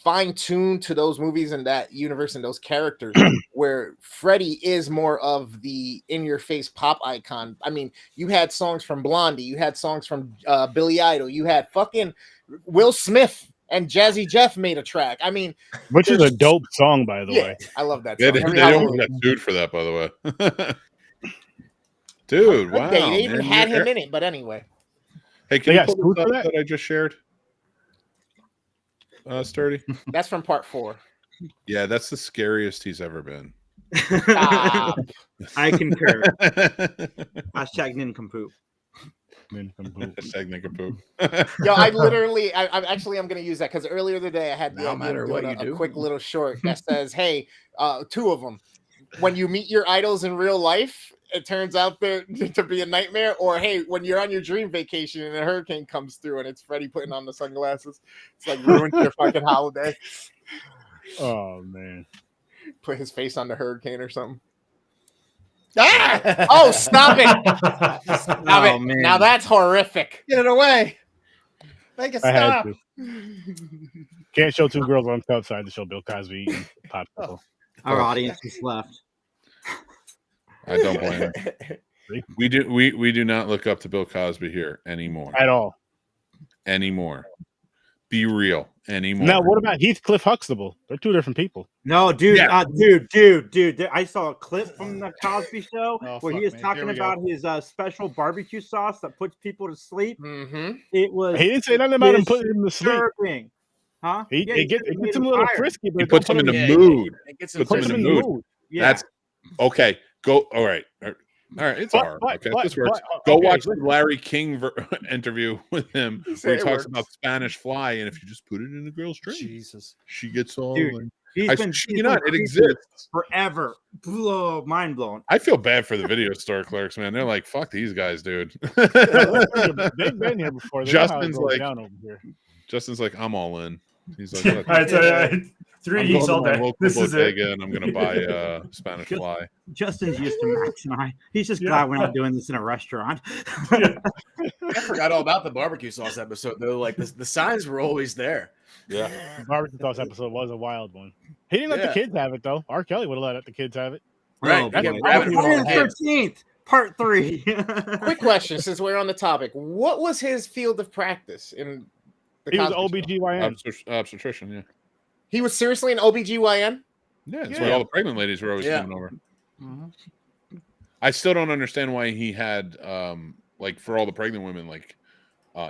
fine-tuned to those movies and that universe and those characters, where Freddy is more of the in-your-face pop icon. I mean, you had songs from Blondie, you had songs from Billy Idol, you had fucking Will Smith and Jazzy Jeff made a track. I mean, which is a dope song, by the way. I love that They, song. they almost got sued for that, by the way. Dude, wow. They even man. had him in it, but anyway. Hey, can They you got pull this sued for up that I just shared? Sturdy? That's from part 4. Yeah, that's the scariest he's ever been. Stop. I concur. Hashtag nincompoop. Hashtag nincompoop. Yo, I literally, I'm going to use that because earlier today I had the No idea matter of what doing you a do. quick little short that says, hey, 2 of them. When you meet your idols in real life, it turns out to be a nightmare, or hey, when you're on your dream vacation and a hurricane comes through and it's Freddy putting on the sunglasses, it's like ruined your fucking holiday. Oh man, put his face on the hurricane or something. Ah! Oh, stop it! Stop it! Man. Now that's horrific. Get it away. Make it I had stop. to. Can't show 2 girls on outside to show Bill Cosby eating popsicle. Our audience is left. I don't blame him. We do not look up to Bill Cosby here anymore. At all. Anymore. Be real. Anymore. Now, what about Heathcliff Huxtable? They're 2 different people. No, dude, Yeah. dude. I saw a clip from the Cosby Show Oh, where he fuck, was man. talking Here we about his special barbecue sauce that puts people to sleep. Mm-hmm. It was He didn't say nothing about him putting him to sleep. disturbing. Huh? It said gets it made him a little tired. frisky, but He it don't puts him put in the Yeah, mood. It gets Puts him in the mood. Yeah. That's okay. Go. All right. All right. It's hard. Okay. This works. Go watch the Larry King interview with him where he talks about Spanish Fly, and if you just put it in a girl's drink, Jesus. she gets all. Dude, he's been you know, it creepy exists. forever. Mind blown. I feel bad for the video store clerks, man. They're like, "Fuck these guys, dude." They've been here before. They know how it Justin's goes like, down over here. Justin's like, "I'm all in." He's like, All right, so, 3 I'm geeks going all to my day. local This is it. bodega and I'm going to buy Spanish Fly. Justin's used to Max and I. He's just Yeah. glad we're not doing this in a restaurant. I forgot all about the barbecue sauce episode though. Like the signs were always there. Yeah. The barbecue sauce episode was a wild one. He didn't let the kids have it though. R. Kelly would have let the kids have it. Right. Oh, You kept boy. grabbing him all Friday the the head. 13th, part 3. Quick question, since we're on the topic. What was his field of practice in the He was Cosby Show? OBGYN. Obstetrician, yeah. He was seriously an OBGYN? Yeah, that's Yeah. why all the pregnant ladies were always Yeah. coming over. Mm-hmm. I still don't understand why he had, like, for all the pregnant women, like,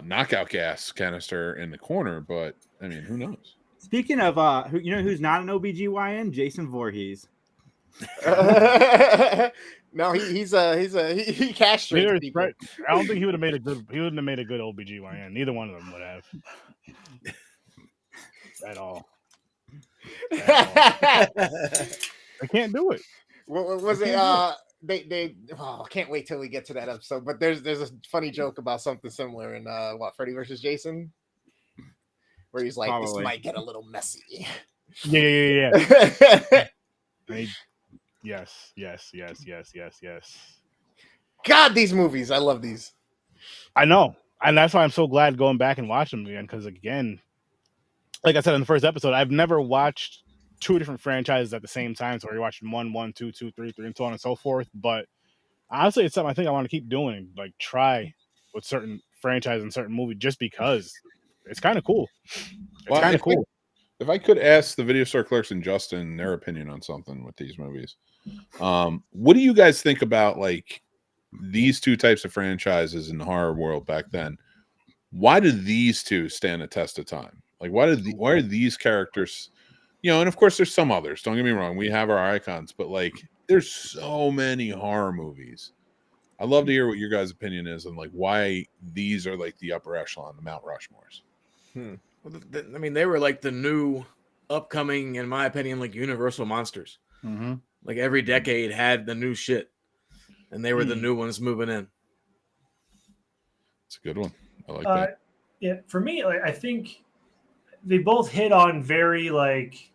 knockout gas canister in the corner, but, I mean, who knows? Speaking of, who's not an OBGYN? Jason Voorhees. No, he castrates Neither, people. right, I don't think he wouldn't have made a good OBGYN. Neither one of them would have. At all. I can't do it. What was it? I can't wait till we get to that episode. But there's a funny joke about something similar in Freddy versus Jason, where he's like, Probably. this might get a little messy. Yeah. Yes. God, these movies, I love these. I know. And that's why I'm so glad going back and watching them again. Because again, like I said in the first episode, I've never watched 2 different franchises at the same time. So you're watching 1, 2, 2, 3, 3, and so on and so forth. But honestly, it's something I think I want to keep doing. Like try with certain franchises and certain movies just because it's kind of cool. It's kind of cool. If I could ask the video store clerks and Justin their opinion on something with these movies, what do you guys think about like these 2 types of franchises in the horror world back then? Why do these 2 stand the test of time? Like, why are these characters, and of course there's some others, don't get me wrong, we have our icons, but like there's so many horror movies. I'd love to hear what your guys' opinion is and like why these are like the upper echelon, the Mount Rushmores. Well, I mean, they were like the new upcoming, in my opinion, like Universal monsters. Mm-hmm. Like every decade had the new shit, and they were the new ones moving in. It's a good one. I like that. Yeah, for me, like I think they both hit on very like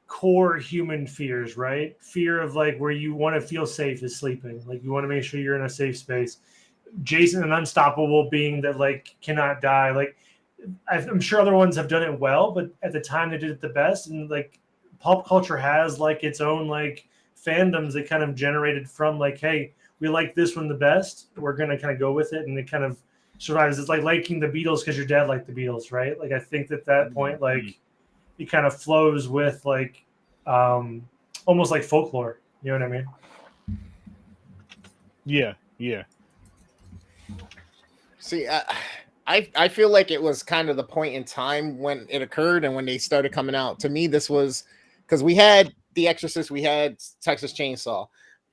core human fears, right? Fear of like where you want to feel safe is sleeping. Like you want to make sure you're in a safe space. Jason and Unstoppable being that like cannot die. Like I'm sure other ones have done it well, but at the time they did it the best. And like pop culture has like its own like fandoms that kind of generated from like, hey, we like this one the best. We're gonna kind of go with it, and it kind of survives. It's like liking the Beatles because your dad liked the Beatles, right? Like I think that point, like it kind of flows with like almost like folklore. You know what I mean? Yeah, yeah. See, I feel like it was kind of the point in time when it occurred and when they started coming out. To me, this was because we had The Exorcist, we had Texas Chainsaw,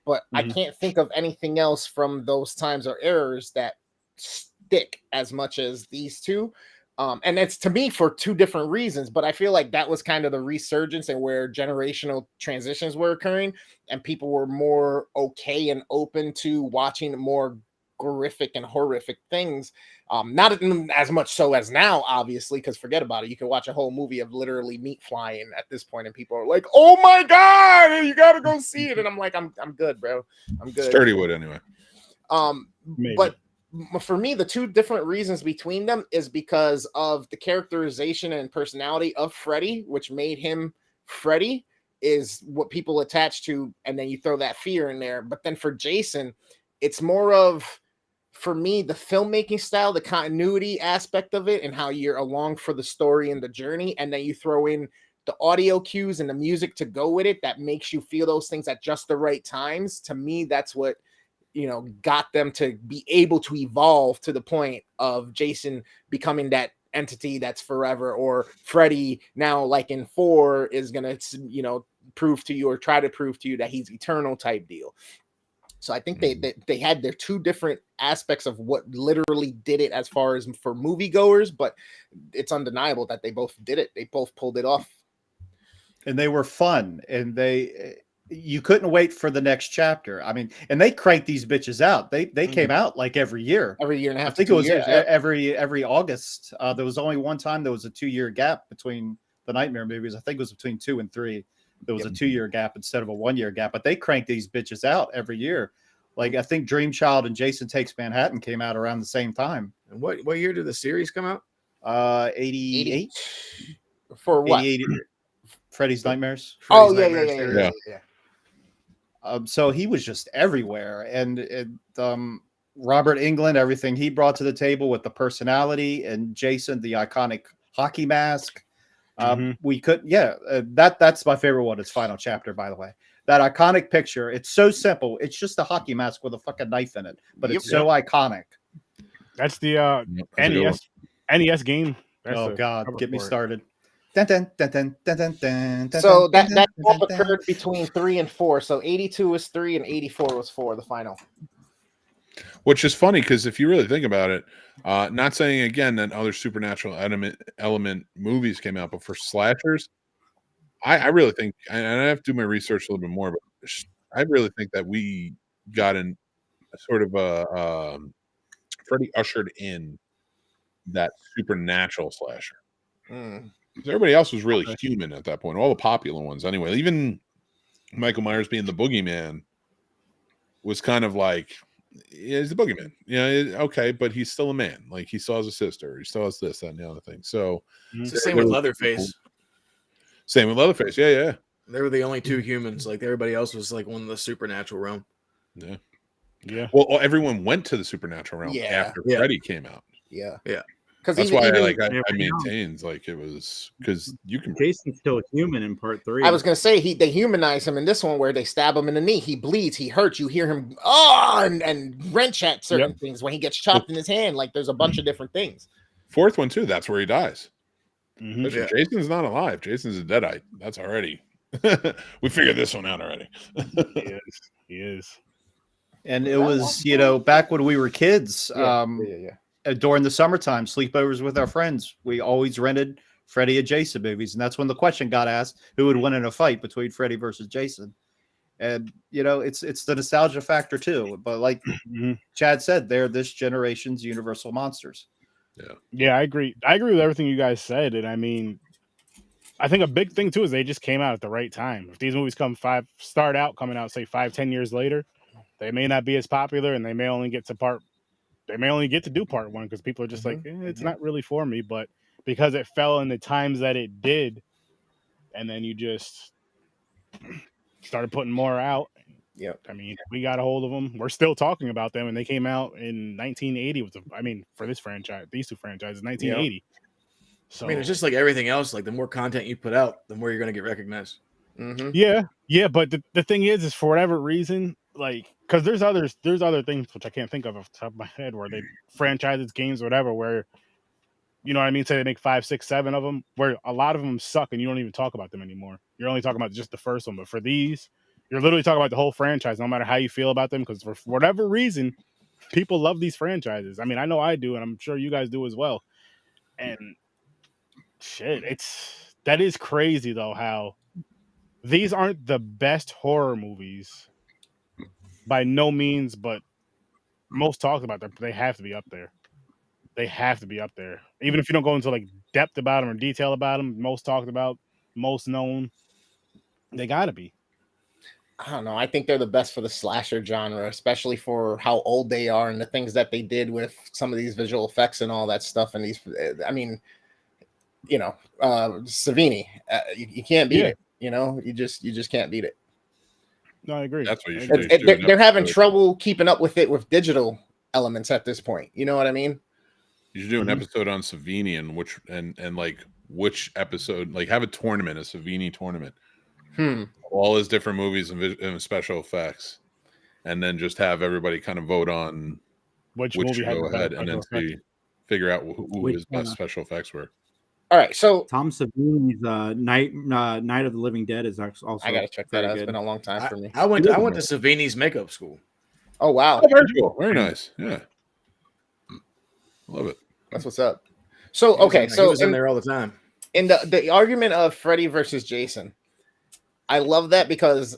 but I can't think of anything else from those times or eras that stick as much as these two. And it's to me for two different reasons, but I feel like that was kind of the resurgence and where generational transitions were occurring, and people were more okay and open to watching more horrific and horrific things. Not as much so as now, obviously, because forget about it. You can watch a whole movie of literally meat flying at this point, and people are like, "Oh my god, you gotta go see it!" And I'm like, "I'm good, bro. I'm good." Sturdy would anyway. Maybe. But for me, the two different reasons between them is because of the characterization and personality of Freddy, which made him Freddy, is what people attach to, and then you throw that fear in there. But then for Jason, it's more of, for me, the filmmaking style, the continuity aspect of it, and how you're along for the story and the journey, and then you throw in the audio cues and the music to go with it that makes you feel those things at just the right times. To me, that's what got them to be able to evolve to the point of Jason becoming that entity that's forever, or Freddy now, like in 4, is gonna prove to you or try to prove to you that he's eternal type deal. So I think they had their two different aspects of what literally did it as far as for moviegoers, but it's undeniable that they both did it. They both pulled it off, and they were fun, and you couldn't wait for the next chapter. I mean, and they cranked these bitches out. They came out like every year and a half. I think it was every August. There was only one time there was a 2-year gap between the Nightmare movies. I think it was between 2 and 3. There was a 2-year gap instead of a 1-year gap, but they cranked these bitches out every year. Like I think Dream Child and Jason Takes Manhattan came out around the same time. And what year did the series come out? 88. For what? 88. Freddy's Nightmares. Oh, Freddy's yeah. So he was just everywhere, and Robert Englund, everything he brought to the table with the personality, and Jason, the iconic hockey mask. We could, that's my favorite one. It's Final Chapter, by the way. That iconic picture. It's so simple. It's just a hockey mask with a fucking knife in it, but it's so iconic. That's the NES game. Oh God, get me started. So that all occurred between 3 and 4. So 82 was 3 and 84 was 4, the final. Which is funny because if you really think about it, not saying again that other supernatural element movies came out, but for slashers, I really think, and I have to do my research a little bit more, but I really think that we got in a sort of a Freddy ushered in that supernatural slasher. Everybody else was really human at that point. All the popular ones, anyway. Even Michael Myers being the boogeyman was kind of like, he's the boogeyman. Okay, but he's still a man. Like he still has a sister. He still has this, that, and the other thing. So it's the same with Leatherface. Same with Leatherface. Yeah. They were the only two humans. Like everybody else was like one of the supernatural realm. Yeah. Well, everyone went to the supernatural realm after Freddy came out. Yeah. Because that's why I maintained like it was because you can. Jason's still human in part 3. I was gonna say they humanize him in this one where they stab him in the knee. He bleeds. He hurts. You hear him and wrench at certain things when he gets chopped in his hand. Like there's a bunch of different things. 4th one too. That's where he dies. Jason's not alive. Jason's a deadite. That's already. We figured this one out already. He is. And it was back when we were kids. During the summertime sleepovers with our friends, we always rented Freddy and Jason movies, and that's when the question got asked: who would win in a fight between Freddy versus Jason? And it's the nostalgia factor too. But like Chad said, they're this generation's universal monsters. Yeah, I agree. I agree with everything you guys said, and I mean, I think a big thing too is they just came out at the right time. If these movies coming out, say 5-10 years later, they may not be as popular, and they may only get to part they may only get to do part 1 because people are just like, it's not really for me. But because it fell in the times that it did, and then you just started putting more out. Yep. I mean, we got a hold of them. We're still talking about them, and they came out in 1980. For this franchise, these two franchises, 1980. So I mean, it's just like everything else. Like the more content you put out, the more you're going to get recognized. Yeah. But the thing is for whatever reason, like, because there's other things which I can't think of off the top of my head where they franchises, games, whatever, where you know what I mean. Say they make 5, 6, 7 of them, where a lot of them suck, and you don't even talk about them anymore. You're only talking about just the first one. But for these, you're literally talking about the whole franchise, no matter how you feel about them, because for whatever reason, people love these franchises. I mean, I know I do, and I'm sure you guys do as well. And shit, that is crazy though how these aren't the best horror movies by no means, but most talked about them. They have to be up there. They have to be up there, even if you don't go into like depth about them or detail about them. Most talked about, most known. They gotta be. I don't know. I think they're the best for the slasher genre, especially for how old they are and the things that they did with some of these visual effects and all that stuff. And these, I mean, you know, Savini, you can't beat it. You know, you just can't beat it. No, I agree. That's what you should do. They're having trouble keeping up with it with digital elements at this point. You know what I mean? You should do an episode on Savini and which episode, like have a tournament, a Savini tournament. All his different movies and special effects, and then just have everybody kind of vote on which movie go ahead, and then figure out who his best special effects were. All right, so Tom Savini's Night of the Living Dead is also. I gotta check that out. good. It's been a long time for me. I went to Savini's makeup school. Oh wow, very cool, very nice. Yeah, love it. That's what's up. So okay, he was in there all the time. In the argument of Freddy versus Jason, I love that because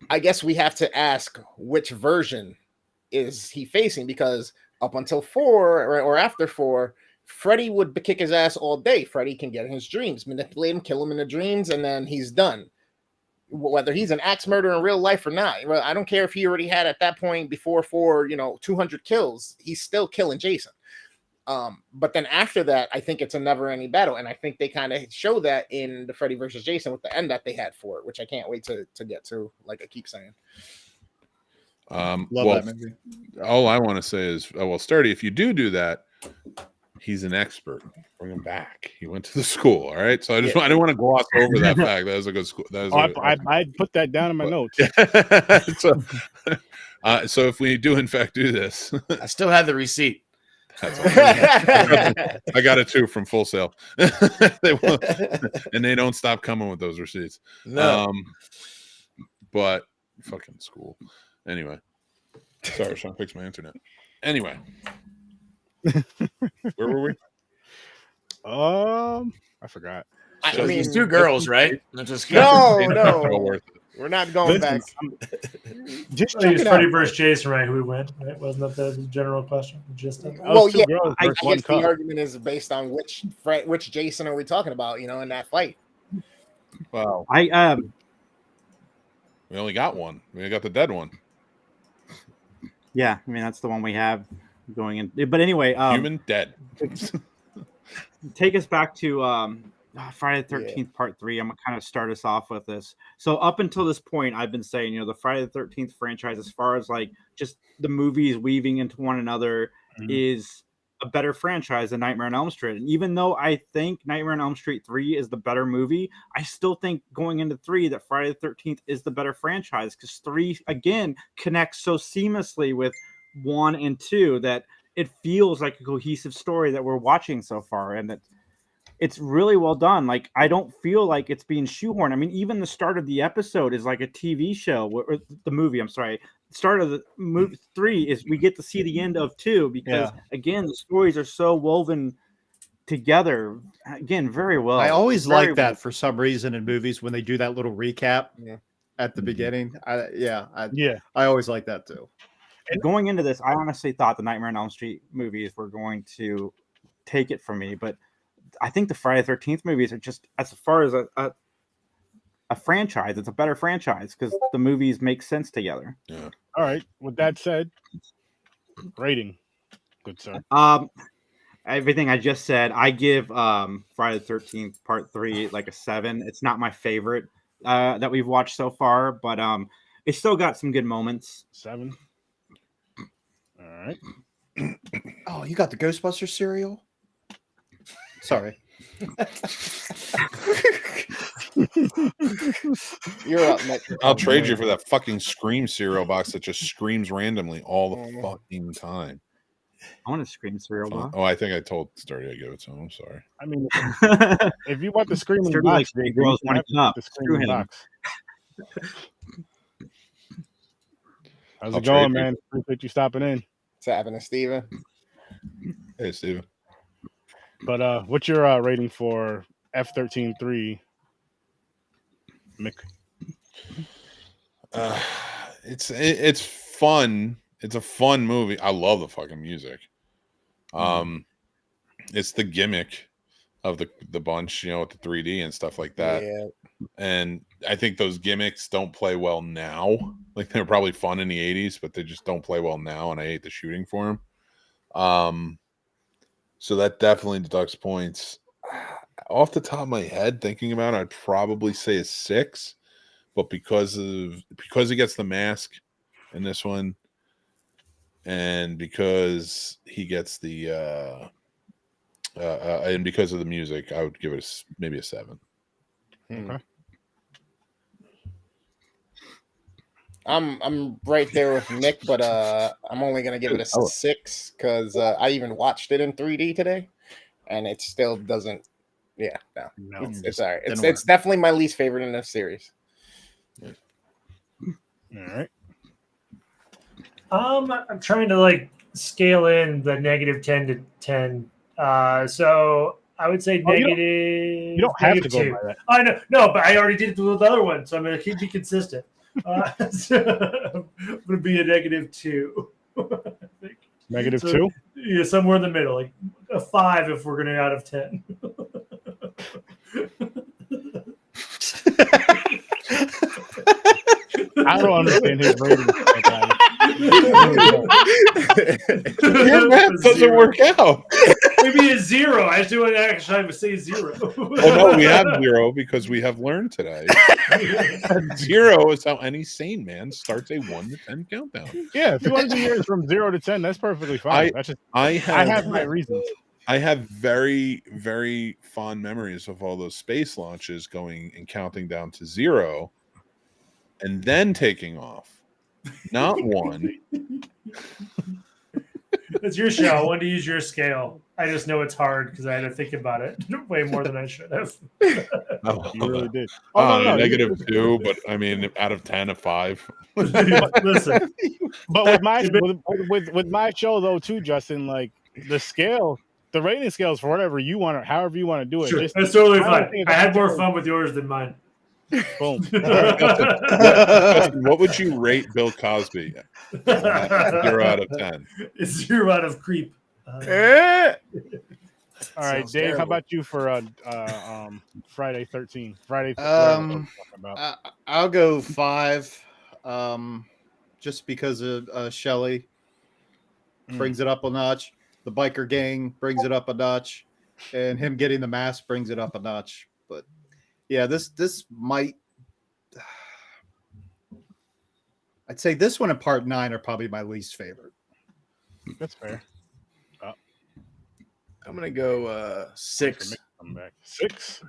I guess we have to ask which version is he facing, because up until 4 or after 4, Freddy would kick his ass all day. Freddy can get in his dreams, manipulate him, kill him in the dreams, and then he's done. Whether he's an axe murderer in real life or not, I don't care if he already had at that point before 4, 200 kills. He's still killing Jason. But then after that, I think it's a never-ending battle, and I think they kind of show that in the Freddy versus Jason with the end that they had for it, which I can't wait to get to. Like I keep saying, love that movie. All I want to say is, Sturdy, if you do that, he's an expert. Bring him back. He went to the school. All right. So I didn't want to gloss over that fact. That was a good school. I put that down in my notes. So if we do in fact do this, I still have the receipt. I got it too from Full Sail. And they don't stop coming with those receipts. No. But fucking school. Anyway. Sorry, I was trying to fix my internet. Anyway. Where were we? I forgot. I mean, these 2 girls, right? No, we're not going back. Just check it Freddy versus Jason, right? Who went? Right? Wasn't that the general question? Just well, yeah. I guess the argument is based on which Jason are we talking about? In that fight. Wow. We only got one. We got the dead one. Yeah, I mean that's the one we have going in. But anyway, human dead. Take us back to Friday the 13th Part 3. I'm gonna kind of start us off with this. So up until this point, I've been saying, the Friday the 13th franchise, as far as like just the movies weaving into one another, is a better franchise than Nightmare on Elm Street. And even though I think Nightmare on Elm Street 3 is the better movie, I still think going into 3 that Friday the 13th is the better franchise, because 3 again connects so seamlessly with 1 and 2 that it feels like a cohesive story that we're watching so far, and that it's really well done. Like, I don't feel like it's being shoehorned. I mean, even the start of the episode is like a TV show, or the movie, I'm sorry. The start of the movie 3 is we get to see the end of 2, because again, the stories are so woven together. Again, very well. I always like that for some reason in movies when they do that little recap at the beginning. I always like that too. And going into this, I honestly thought the Nightmare on Elm Street movies were going to take it from me, but I think the Friday the 13th movies are just, as far as a franchise, it's a better franchise because the movies make sense together. Yeah. All right. With that said, rating. good sir. Everything I just said, I give Friday the 13th Part 3 like a 7. It's not my favorite that we've watched so far, but it's still got some good moments. 7. All right. Oh, you got the Ghostbusters cereal? Sorry. You're up next. I'll trade you for that fucking Scream cereal box that just screams randomly all the fucking time. I want a Scream cereal box. Oh, I think I told Sturdy I give it to him. I'm sorry. I mean, if you want the screaming Sturdy box, likes big girls you can wanting have up. the Screw screaming him. box. How's I'll it going, trade you. man? Appreciate you stopping in. What's happening, Steven? Hey, Steven. But what's your rating for F-13-3, Mick? It's fun. It's a fun movie. I love the fucking music. It's the gimmick of the bunch, you know, with the 3D and stuff like that. Yeah. And I think those gimmicks don't play well now. Like, they were probably fun in the 80s, but they just don't play well now, and I hate the shooting for them. So that definitely deducts points. Off the top of my head, thinking about it, I'd probably say a 6. But because he gets the mask in this one, and because he gets the and because of the music, I would give it maybe a 7. Okay. I'm right there with Nick, but I'm only gonna give it a 6 because I even watched it in 3D today, and it still doesn't. Yeah, no, it's all right. It's definitely my least favorite in this series. All right. I'm trying to like scale in the negative 10 to 10. So I would say negative. You don't have to go 2. by that. I know, no, but I already did it with the other one, so I'm gonna keep it consistent. So I'm gonna be a negative 2. I think. Negative So, 2? Yeah, somewhere in the middle, like a 5 if we're gonna out of 10. I don't understand his rating. Your math doesn't work out. Maybe a 0. I just do it actually say 0. Oh no, we have 0 because we have learned today. 0 is how any sane man starts a 1 to 10 countdown. Yeah, if you want to do yours from 0 to 10, that's perfectly fine. I have my reasons. I have very, very fond memories of all those space launches going and counting down to 0 and then taking off. Not 1. It's your show. I wanted to use your scale. I just know it's hard because I had to think about it way more than I should have. Oh, you really did. No, negative 2, but I mean, out of 10, a 5. Listen, but with my show though too, Justin, like the rating scales for whatever you want or however you want to do it. Sure, just, that's totally fine. I had more fun with yours than mine. Boom. What would you rate Bill Cosby? 0 out of 10. It's 0 out of creep. All right, Dave. terrible. How about you for Friday 13? Friday. I'll go 5. Just because of Shelley brings it up a notch. The biker gang brings it up a notch, and him getting the mask brings it up a notch. But yeah, this might. I'd say this one and Part 9 are probably my least favorite. That's fair. I'm gonna go 6. Come back 6.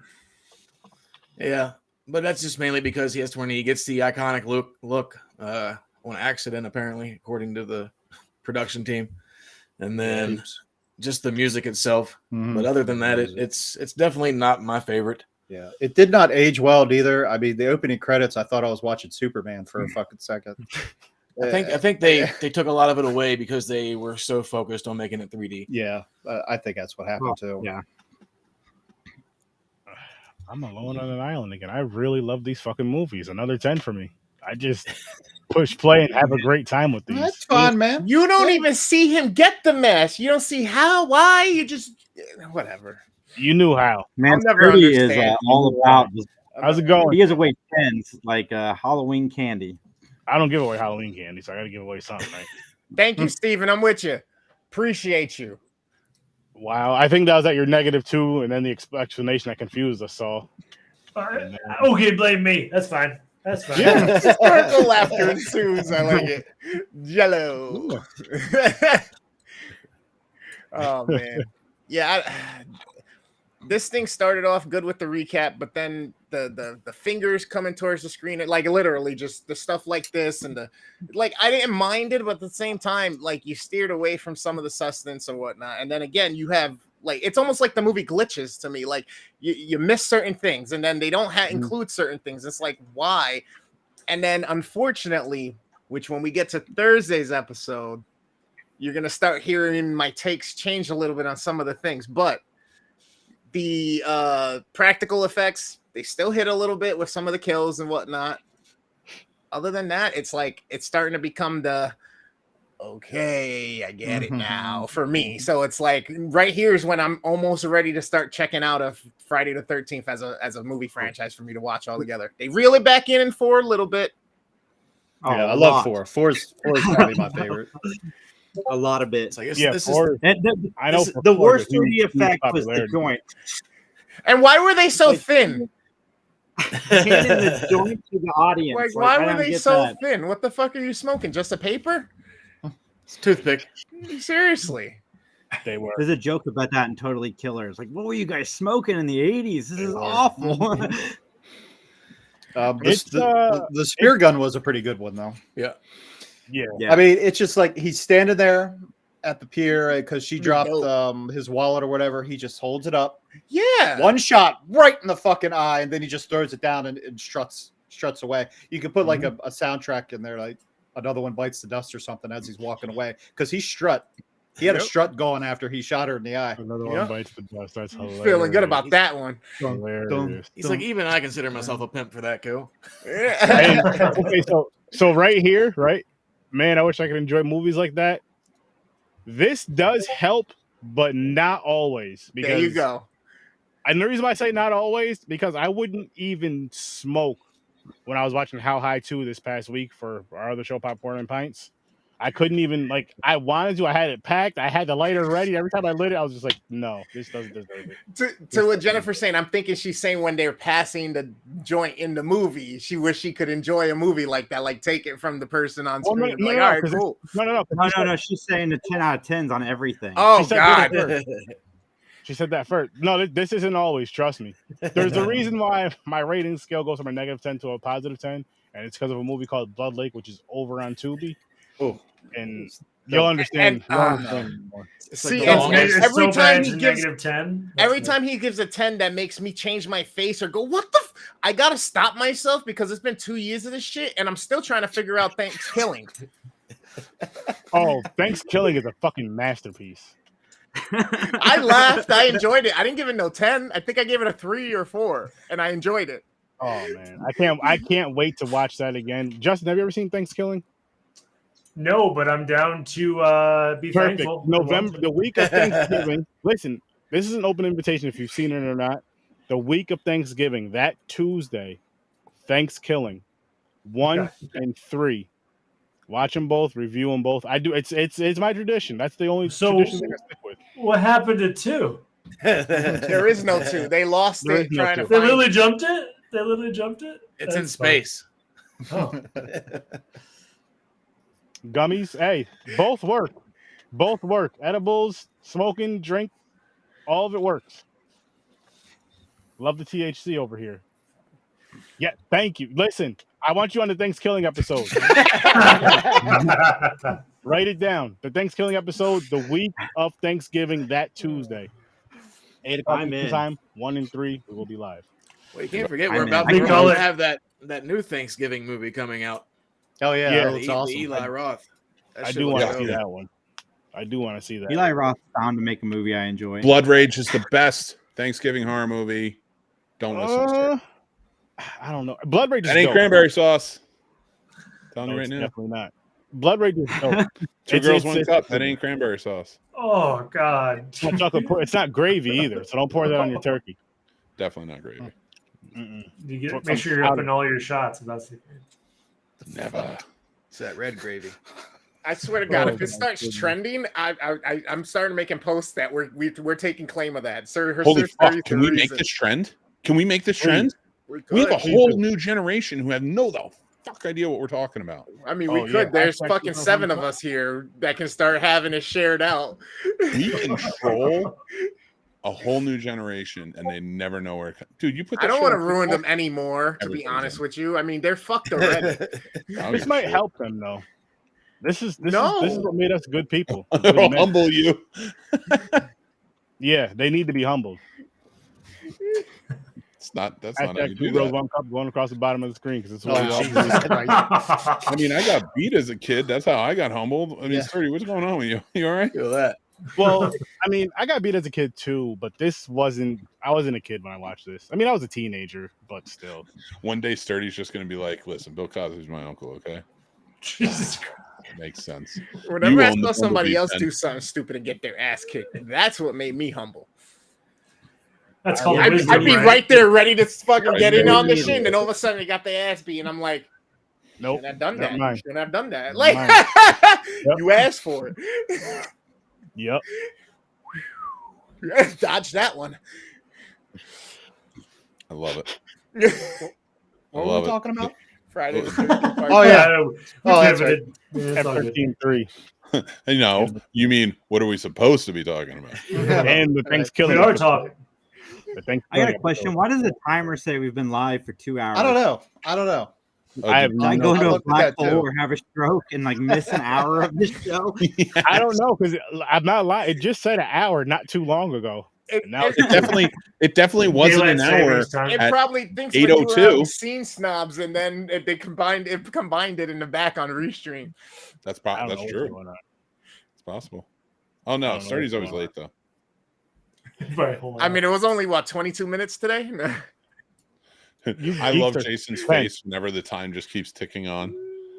Yeah, but that's just mainly because when he gets the iconic look on accident, apparently, according to the production team, and then just the music itself. Mm-hmm. But other than that, it's definitely not my favorite. Yeah, it did not age well either. I mean, the opening credits, I thought I was watching Superman for a fucking second. I think they took a lot of it away because they were so focused on making it 3D. Yeah, I think that's what happened too. Yeah. I'm alone on an island again. I really love these fucking movies. Another 10 for me. I just push play and have a great time with these. That's fun, man. You don't even see him get the mask. You don't see how, why. You just whatever. You knew how. Man, I'll never Sturdy is understand. all about. How's it going? He gives away 10s like Halloween candy. I don't give away Halloween candy, so I got to give away something, right? Thank you, Steven. I'm with you. Appreciate you. Wow, I think that was at your -2, and then the explanation that confused us all. Okay, blame me. That's fine. That's fine. Yeah. Hysterical laughter ensues. I like it. Jello. Oh man, yeah. This thing started off good with the recap, but then the fingers coming towards the screen, like literally just the stuff like this and the like. I didn't mind it, but at the same time, like you steered away from some of the sustenance and whatnot. And then again, you have like it's almost like the movie glitches to me. Like you miss certain things, and then they don't include certain things. It's like why? And then unfortunately, which when we get to Thursday's episode, you're gonna start hearing my takes change a little bit on some of the things, but the practical effects, they still hit a little bit with some of the kills and whatnot. Other than that, it's like it's starting to become the okay, I get it now for me. So it's like right here is when I'm almost ready to start checking out of Friday the 13th as a movie franchise for me to watch all together. They reel it back in 4 a little bit. Yeah, I love 4. 4 is probably my favorite. A lot of bits. Like, Yeah, this or- I know the worst 3D effect was the popularity. joint. And why were they so thin? Handing the joint to the audience. Like, why I were don't they get so that. thin? What the fuck are you smoking? Just a paper? It's toothpick. Seriously. They were. There's a joke about that in Totally Killers. Like, what were you guys smoking in the 80s? This is awful. The spear gun was a pretty good one, though. Yeah. I mean, it's just like he's standing there at the pier because she Pretty dropped dope. his wallet or whatever. He just holds it up. Yeah. One shot right in the fucking eye, and then he just throws it down and struts away. You could put like a soundtrack in there, like Another One Bites the Dust or something as he's walking away, because he strut. He had a strut going after he shot her in the eye. Another One Bites the Dust. That's hilarious. Feeling good about that one. Hilarious. He's like, even I consider myself a pimp for that kill. Hey, okay, so right here, right? Man, I wish I could enjoy movies like that. This does help, but not always. Because, There you go. And the reason why I say not always, because I wouldn't even smoke when I was watching How High 2 this past week for our other show, Popcorn and Pints. I couldn't even, like, I wanted to. I had it packed. I had the lighter ready. Every time I lit it, I was just like, no, this doesn't deserve it. To what Jennifer's saying, I'm thinking she's saying when they're passing the joint in the movie, she wish she could enjoy a movie like that, like take it from the person on screen. No, Like, no, all right, 'cause cool. No. She's saying the 10 out of 10s on everything. Oh, She said God. that first. She said that first. No, this isn't always. Trust me. There's a reason why my rating scale goes from a -10 to a +10, and it's because of a movie called Blood Lake, which is over on Tubi. Oh, and you'll understand. You'll understand more. See, every time he gives -10. Every time he gives a 10, that makes me change my face or go, "What the? I gotta stop myself because it's been 2 years of this shit, and I'm still trying to figure out Thanksgiving." Oh, Thanksgiving is a fucking masterpiece. I laughed. I enjoyed it. I didn't give it no 10. I think I gave it a 3 or 4, and I enjoyed it. Oh man, I can't wait to watch that again. Justin, have you ever seen Thanksgiving? No, but I'm down to be Perfect. thankful. November, the week of Thanksgiving. Listen, this is an open invitation if you've seen it or not. The week of Thanksgiving, that Tuesday, Thanksgiving, 1 and 3. Watch them both, review them both. I do. It's my tradition. That's the only tradition that I stick with. What happened to 2? There is no 2. They lost it trying to They find literally it. jumped it. They literally jumped it. It's in space. Oh. Gummies, hey, both work. Both work. Edibles, smoking, drink, all of it works. Love the THC over here. Yeah, thank you. Listen, I want you on the Thanksgiving episode. Write it down. The Thanksgiving episode, the week of Thanksgiving, that Tuesday. 8 o'clock Eastern time, 1 and 3, we will be live. Well, you can't forget I'm we're in. about I to call it- have that new Thanksgiving movie coming out. Oh yeah, Yeah, that the, looks the awesome. Eli Roth. That I shit do looks want to dope. see that one. I do want to see that. Eli Roth found to make a movie I enjoy. Blood Rage is the best Thanksgiving horror movie. Don't listen to it. I don't know. Blood Rage is That ain't dope. cranberry sauce. Telling No, you right it's now. definitely not. Blood Rage is dope. Two It's- girls, it's- one it's- cup. That ain't cranberry sauce. Oh God. It's not chocolate pour- it's not gravy either, so don't pour that on your turkey. Definitely not gravy. Mm-mm. You Put make some sure you're up powder. in all your shots. If that's the Never. It's that red gravy. I swear to God, Oh, if it my starts goodness. trending, I'm starting making posts that we're taking claim of that. Sir, Holy Sir fuck! 30 Can we theories make and- this trend? Can we make this Please. trend? We have a could. whole new generation who have no the fuck idea what we're talking about. I mean, Oh, we yeah. could. There's Hashtag fucking 7 of us here that can start having it shared out. We control a whole new generation, and they never know where. Dude, you put. I That don't shit want to on ruin TikTok? them anymore, to be Everybody's honest in. with you. I mean, they're fucked already. I don't This give a might shit. help them though. This is No. what made us good people. good It'll men. humble you. Yeah, they need to be humbled. It's not. That's not how Hashtag you two do girls, that. one cup going across the bottom of the screen because it's what we Oh, all Jesus believe. Christ. I mean, I got beat as a kid. That's how I got humbled. I mean, Yeah. Sturdy, what's going on with you? You all right? Feel that. Well, I mean, I got beat as a kid too, but this wasn't. I wasn't a kid when I watched this. I mean, I was a teenager, but still. One day, Sturdy's just going to be like, "Listen, Bill Cosby's my uncle." Okay, Jesus Christ. makes sense. Whenever I own the saw somebody Bumblebee else pen. do something stupid and get their ass kicked, that's what made me humble. That's called I'd wisdom, be right there ready to fucking Right. get in on the Yeah. shit, and then all of a sudden they got their ass beat, and I'm like, Nope. shouldn't have done Never that. mind. Shouldn't have done that. Never Like, mind. you asked for it. Yep. Dodge that one. I love it. What I were love we it. talking about? Friday the 13th part Oh, two. yeah. we Oh, that's pivoted. Yeah, it's all good. F-13-3. You know, you mean what are we supposed to be talking about? And the Thanksgiving. We are episode. talking. The Thanksgiving I got a episode. question. Why does the timer say we've been live for 2 hours? I don't know. I don't know. Oh, I have Did I no go I into a looked at black that, too. hole or have a stroke and like miss an hour of the show? I don't know because I'm not lying. It just said an hour not too long ago. It, Now it, It definitely wasn't Daylight an hour. savings time. it at probably thinks when you were 8:02. out seeing Snobs, and then they combined it in the back on Restream. That's I don't know that's what's true. going on. It's possible. Oh I no, don't know Sturdy's what's always going late though. Right, hold on. I mean, it was only what 22 minutes today. You I geeks love are Jason's spent. face whenever the time just keeps ticking on.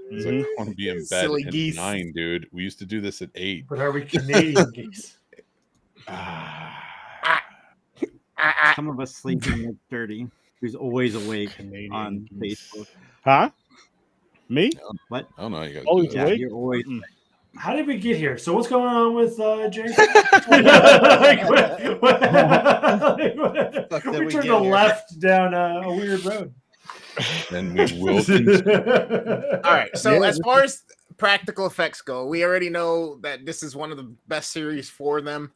He's Mhm. like, I want to be in bed Silly at geese. 9, dude. We used to do this at 8. But are we Canadian geese? Some of us sleeping like dirty. Who's always awake Canadian on geese. Facebook. Huh? Me? I don't know. You guys Oh, do that. Yeah, Awake? you're always. How did we get here? So what's going on with Jason? Like, Fuck did we we turned get a here? left down a weird road. And we will continue. All right. So Yeah, as far as practical effects go, we already know that this is one of the best series for them.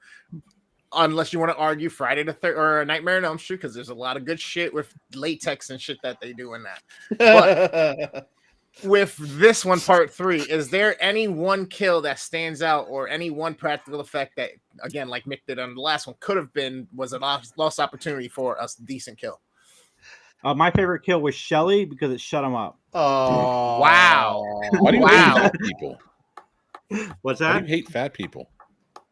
Unless you want to argue Friday the or Nightmare on Elm Street, because there's a lot of good shit with latex and shit that they do in that. With this one, part 3, is there any one kill that stands out, or any one practical effect that, again, like Mick did on the last one, was a lost opportunity for a decent kill? My favorite kill was Shelly because it shut him up. Oh, Wow. Why do you hate Wow. fat people? What's Why do that? you hate fat people?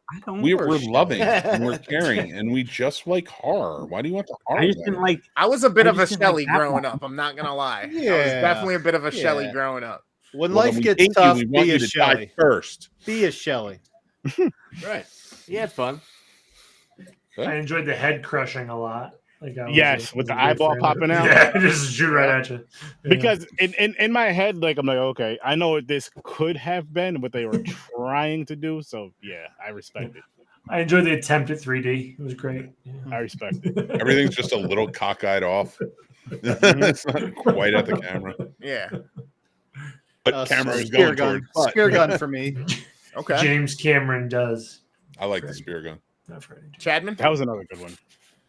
I don't. We're loving and we're caring and we just like horror. Why do you want the horror? I just didn't like. I was a bit I of a just didn't like Shelley that growing one. up. I'm not gonna lie. I was Yeah. definitely a bit of a Shelley Yeah. growing up. When Well, then life we gets hate you. tough, We want be you a to die Shelley. first. Be a Shelley. Right. He had fun. I enjoyed the head crushing a lot. Like I was Yes, with the was a big eyeball fan of it. popping out. Yeah, just shoot right at you. Yeah. Because in my head, like I'm like, okay, I know what this could have been, what they were trying to do. So yeah, I respect it. I enjoyed the attempt at 3D. It was great. I respect it. Everything's just a little cockeyed off. It's not quite at the camera. Yeah. But camera was spear going gun. towards butt. Spear gun for me. Okay. James Cameron does. I like the spear gun. Not Freddy. Chadman. That was another good one.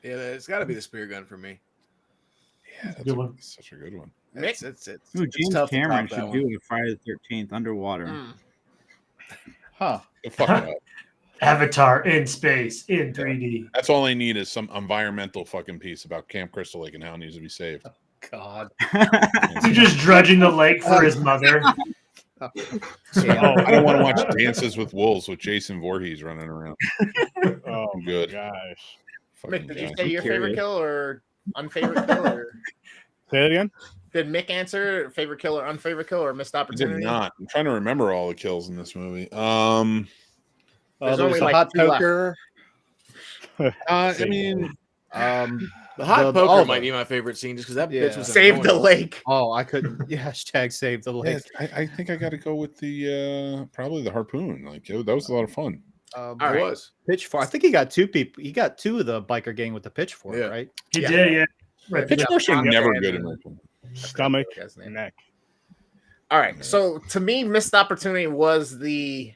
Yeah, it's got to be the spear gun for me. Yeah, that's Good one. such a good one. Mick? It's Ooh, it's James tough to Cameron top that should one. do a Friday the 13th underwater. Mm. Huh. The fuck up. Avatar in space in 3D. That's all I need is some environmental fucking piece about Camp Crystal Lake and how it needs to be saved. God. He's just dredging the lake for his mother. I don't want to watch Dances with Wolves with Jason Voorhees running around. Oh I'm my good. gosh. Fucking Mick, did you guy. say your favorite curious. kill or unfavorite kill? Or Say it again. did Mick answer favorite kill or unfavorite kill or missed I did opportunity? not. I'm trying to remember all the kills in this movie. There's There's only a like hot 2 left. poker. I mean, The hot poker might be my favorite scene just because that bitch was Save the annoying. lake. Oh, I couldn't. Yeah, hashtag save the lake. Yeah, I think I got to go with the probably the harpoon. Like that was a lot of fun. It was. Pitchfork. I think he got 2 people. He got 2 of the biker gang with the pitchfork, Yeah. right? He did, yeah. Right. Pitchforks are never good in my opinion. Stomach, neck. All right. So to me, missed opportunity was the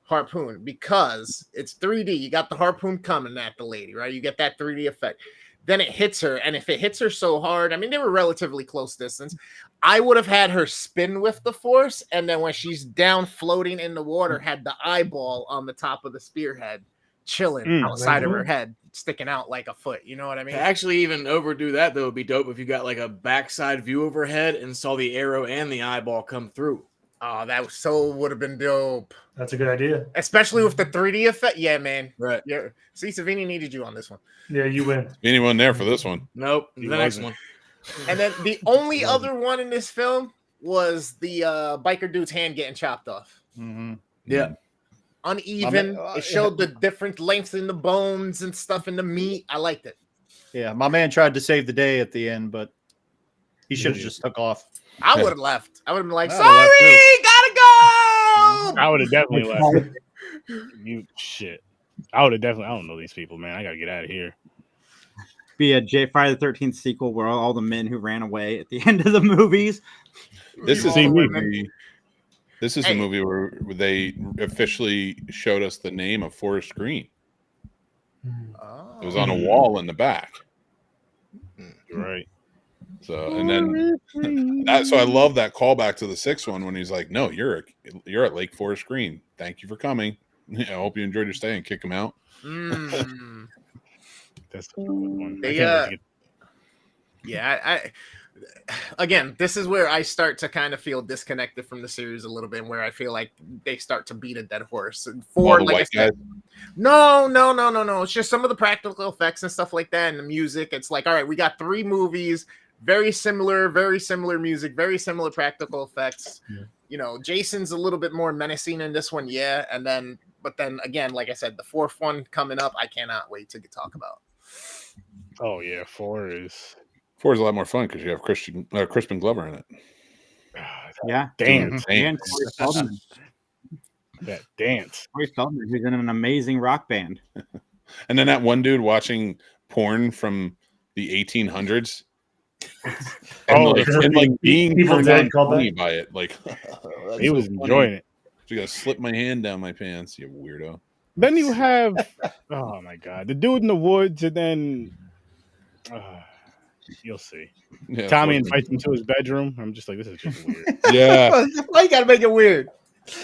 harpoon because it's 3D. You got the harpoon coming at the lady, right? You get that 3D effect. Then it hits her, and if it hits her so hard, I mean, they were relatively close distance. I would have had her spin with the force, and then when she's down floating in the water, had the eyeball on the top of the spearhead, chilling outside of her head, sticking out like a foot. You know what I mean? To actually even overdo that, though, would be dope if you got like a backside view of her head and saw the arrow and the eyeball come through. Oh, that would have been dope. That's a good idea. Especially with the 3D effect. Yeah, man. Right. Yeah. See, Savini needed you on this one. Yeah, you win. Anyone there for this one? Nope. The next one. And then the only other one in this film was the biker dude's hand getting chopped off. Mm-hmm. Yeah. Uneven. It showed the different lengths in the bones and stuff in the meat. I liked it. Yeah, my man tried to save the day at the end, but he should have just took off. I would have left. I would have been like, I sorry, would've gotta go. I would have definitely left. You shit. I would have definitely. I don't know these people, man. I gotta get out of here. Be a Friday the 13th sequel where all the men who ran away at the end of the movies. This is All a the movie. women. This is a movie where they officially showed us the name of Forest Green. It was on a wall in the back. Right. So and then so I love that callback to the 6th one when he's like, "No, you're at Lake Forest Green. Thank you for coming. I hope you enjoyed your stay," and kick him out. That's a good one. I again, this is where I start to kind of feel disconnected from the series a little bit, where I feel like they start to beat a dead horse. And for like I said, no. It's just some of the practical effects and stuff like that, and the music. It's like, all right, we got 3 movies, very similar music, very similar practical effects. Yeah. You know, Jason's a little bit more menacing in this one, yeah. But then again, like I said, the 4th one coming up, I cannot wait to talk about. Oh yeah, 4 is a lot more fun because you have Crispin Glover in it. Yeah, dance. That dance. Corey Feldman, who's in an amazing rock band. And then that one dude watching porn from the 1800s. And like being turned on funny by it. Like he was enjoying it. So you gotta slip my hand down my pants, you weirdo. Then you have oh my god, the dude in the woods, and then you'll see. Yeah, Tommy invites him to his bedroom. I'm just like, this is just weird. Yeah. Why you gotta make it weird?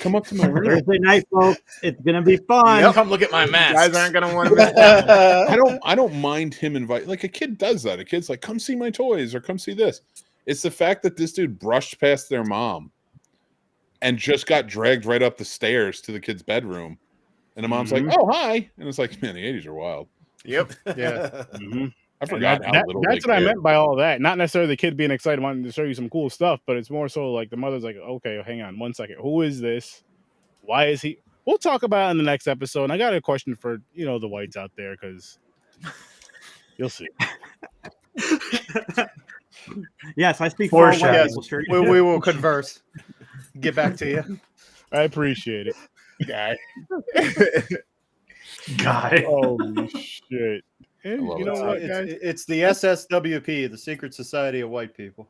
Come up to my room. Thursday night, folks. It's gonna be fun. Yep. Come look at my mask. You guys aren't gonna want to miss that one. I don't mind him invite. Like a kid does that. A kid's like, come see my toys or come see this. It's the fact that this dude brushed past their mom and just got dragged right up the stairs to the kid's bedroom. And the mom's like, "Oh, hi!" And it's like, man, the 80s are wild. Yep. Yeah. I forgot how little. That's what I meant by all that. Not necessarily the kid being excited, wanting to show you some cool stuff, but it's more so like the mother's like, "Okay, hang on 1 second. Who is this? Why is he?" We'll talk about it in the next episode. And I got a question for the whites out there because you'll see. Yes, I speak for yes, we will converse. Get back to you. I appreciate it. Guy. Holy shit. Hey, you know what, guys? It's the SSWP, the Secret Society of White People.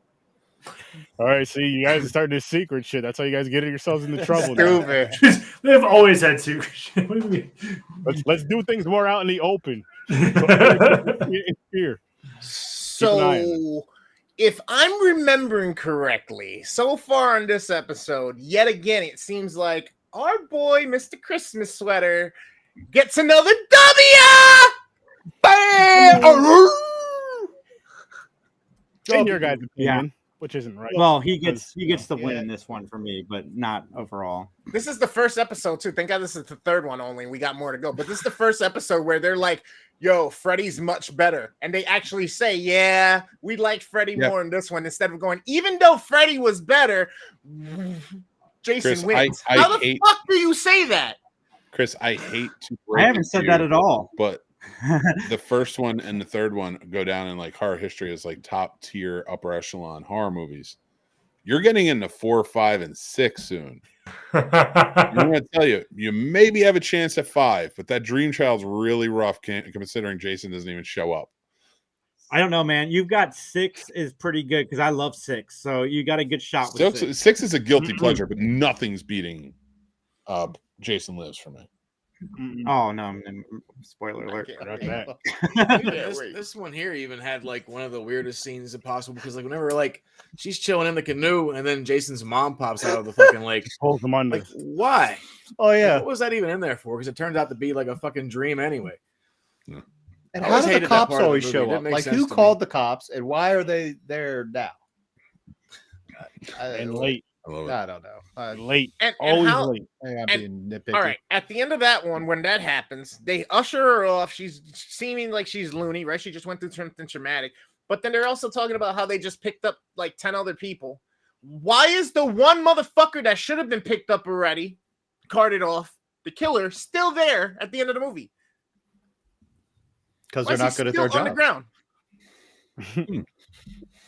All right, see, you guys are starting this secret shit. That's how you guys get yourselves into trouble. Stupid. They've always had secret shit. What do you mean? Let's do things more out in the open. Here. So, if I'm remembering correctly, so far on this episode, yet again, it seems like our boy, Mr. Christmas Sweater, gets another W! Bam! In your guys' opinion, which isn't right. Well, he gets the win in this one for me, but not overall. This is the first episode, too. Thank God this is the 3rd one only. We got more to go. But this is the first episode where they're like, yo, Freddy's much better. And they actually say, yeah, we liked Freddy more in this one instead of going, even though Freddy was better, Jason Chris, wins. I How the fuck do you say that? Chris, I hate to I haven't said that at all. But the first one and the third one go down in like horror history as like top tier upper echelon horror movies. You're getting into 4, 5, and 6 soon. I'm gonna tell you, you maybe have a chance at 5, but that Dream Child's really rough considering Jason doesn't even show up. I don't know, man. You've got 6 is pretty good because I love 6. So you got a good shot with 6. 6 is a guilty pleasure, but nothing's beating Jason Lives for me. Oh no! Spoiler alert! This one here even had like one of the weirdest scenes possible because like whenever like she's chilling in the canoe and then Jason's mom pops out of the fucking lake, pulls them under. Like why? Oh yeah, what was that even in there for? Because it turned out to be like a fucking dream anyway. Yeah. And how do the cops always show up? Like who called the cops and why are they there now? And late. I don't know. Late. Always late. I'm being nitpicky. All right. At the end of that one, when that happens, they usher her off. She's seeming like she's loony, right? She just went through something traumatic. But then they're also talking about how they just picked up like 10 other people. Why is the one motherfucker that should have been picked up already, carted off, the killer, still there at the end of the movie? Because they're not good at their job. On the ground.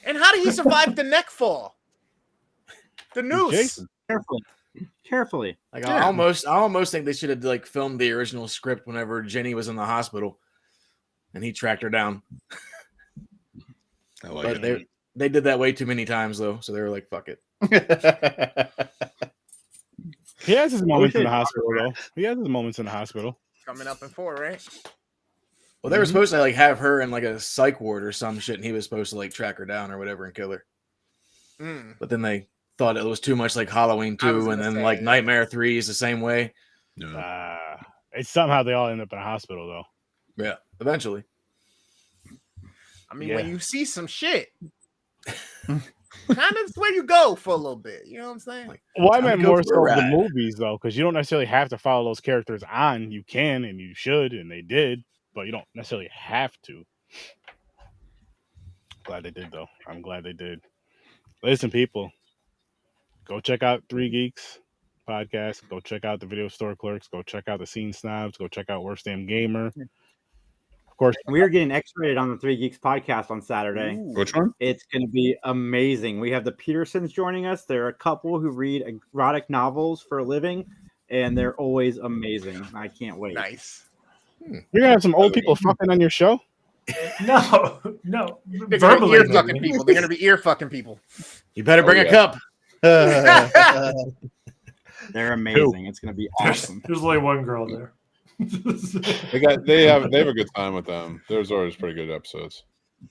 And how did he survive the neck fall? The noose. Carefully. Like I almost think they should have like filmed the original script whenever Jenny was in the hospital, and he tracked her down. I like but they did that way too many times though, so they were like, "Fuck it." He has his moments in the hospital though. He has his moments in the hospital. Coming up in 4, right? Well, they were supposed to like have her in like a psych ward or some shit, and he was supposed to like track her down or whatever and kill her. But then they thought it was too much like Halloween 2, and then like Nightmare 3 is the same way. It's somehow they all end up in a hospital though. Yeah, eventually. I mean, when you see some shit, kind of where you go for a little bit. You know what I'm saying? Like, well, I meant more so the movies though, because you don't necessarily have to follow those characters on. You can and you should, and they did, but you don't necessarily have to. Glad they did though. I'm glad they did. Listen, people. Go check out 3 Geeks podcast. Go check out the Video Store Clerks. Go check out the Scene Snobs. Go check out Worst Damn Gamer. Of course, we are getting X-rated on the 3 Geeks podcast on Saturday. Which one? It's going to be amazing. We have the Petersons joining us. They're a couple who read erotic novels for a living, and they're always amazing. I can't wait. Nice. You're gonna have some old people fucking on your show? No. They're gonna be ear fucking people. They're gonna be ear fucking people. You better bring a cup. They're amazing. It's going to be awesome. There's only one girl there. they have a good time with them. There's always pretty good episodes.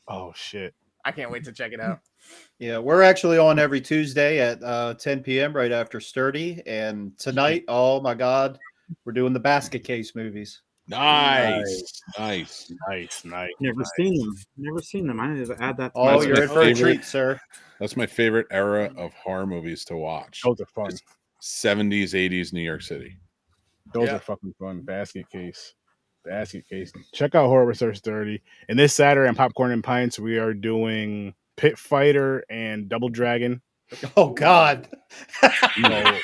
Oh shit. I can't wait to check it out. Yeah, we're actually on every Tuesday at 10 p.m. right after Sturdy. And tonight, oh my God, we're doing the basket case movies. Nice. Never seen them. I need to add that. Oh, you're in for a treat, sir. That's my favorite era of horror movies to watch. Those are fun. 70s, 80s, New York City. Those are fucking fun. Basket case. Check out Horror with Sir Sturdy. And this Saturday on Popcorn and Pints, we are doing Pit Fighter and Double Dragon. Oh God. The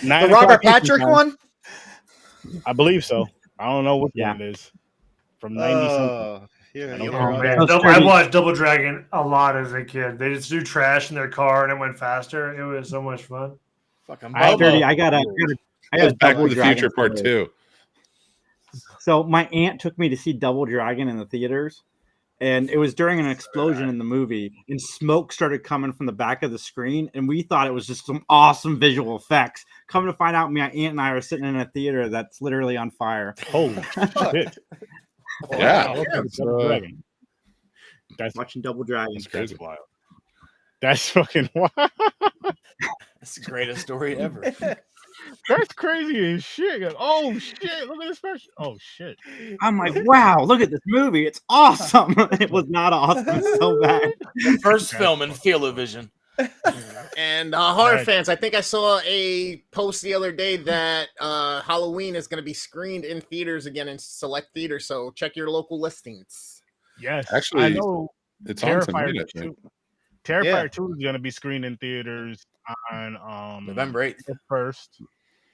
Robert Patrick one? I believe so. I don't know what one it is. From 90 something. I watched Double Dragon a lot as a kid. They just do trash in their car and it went faster. It was so much fun. Fucking I got Back to the Future Part 2. So my aunt took me to see Double Dragon in the theaters, and it was during an explosion in the movie, and smoke started coming from the back of the screen, and we thought it was just some awesome visual effects. Coming to find out, my aunt and I are sitting in a theater that's literally on fire. Holy shit. Yeah. That's watching Double Dragon. That's crazy. Wild. That's fucking wild. That's the greatest story ever. That's crazy as shit. Oh shit! Look at this special. Oh shit! I'm like, wow! Look at this movie. It's awesome. It was not awesome. It's so bad. First film in Feel-O-Vision. And horror fans, I think I saw a post the other day that Halloween is going to be screened in theaters again in select theaters. So check your local listings. Yes, actually, I know. It's on tonight. Terrifier 2 is going to be screened in theaters on November 8th. The 1st.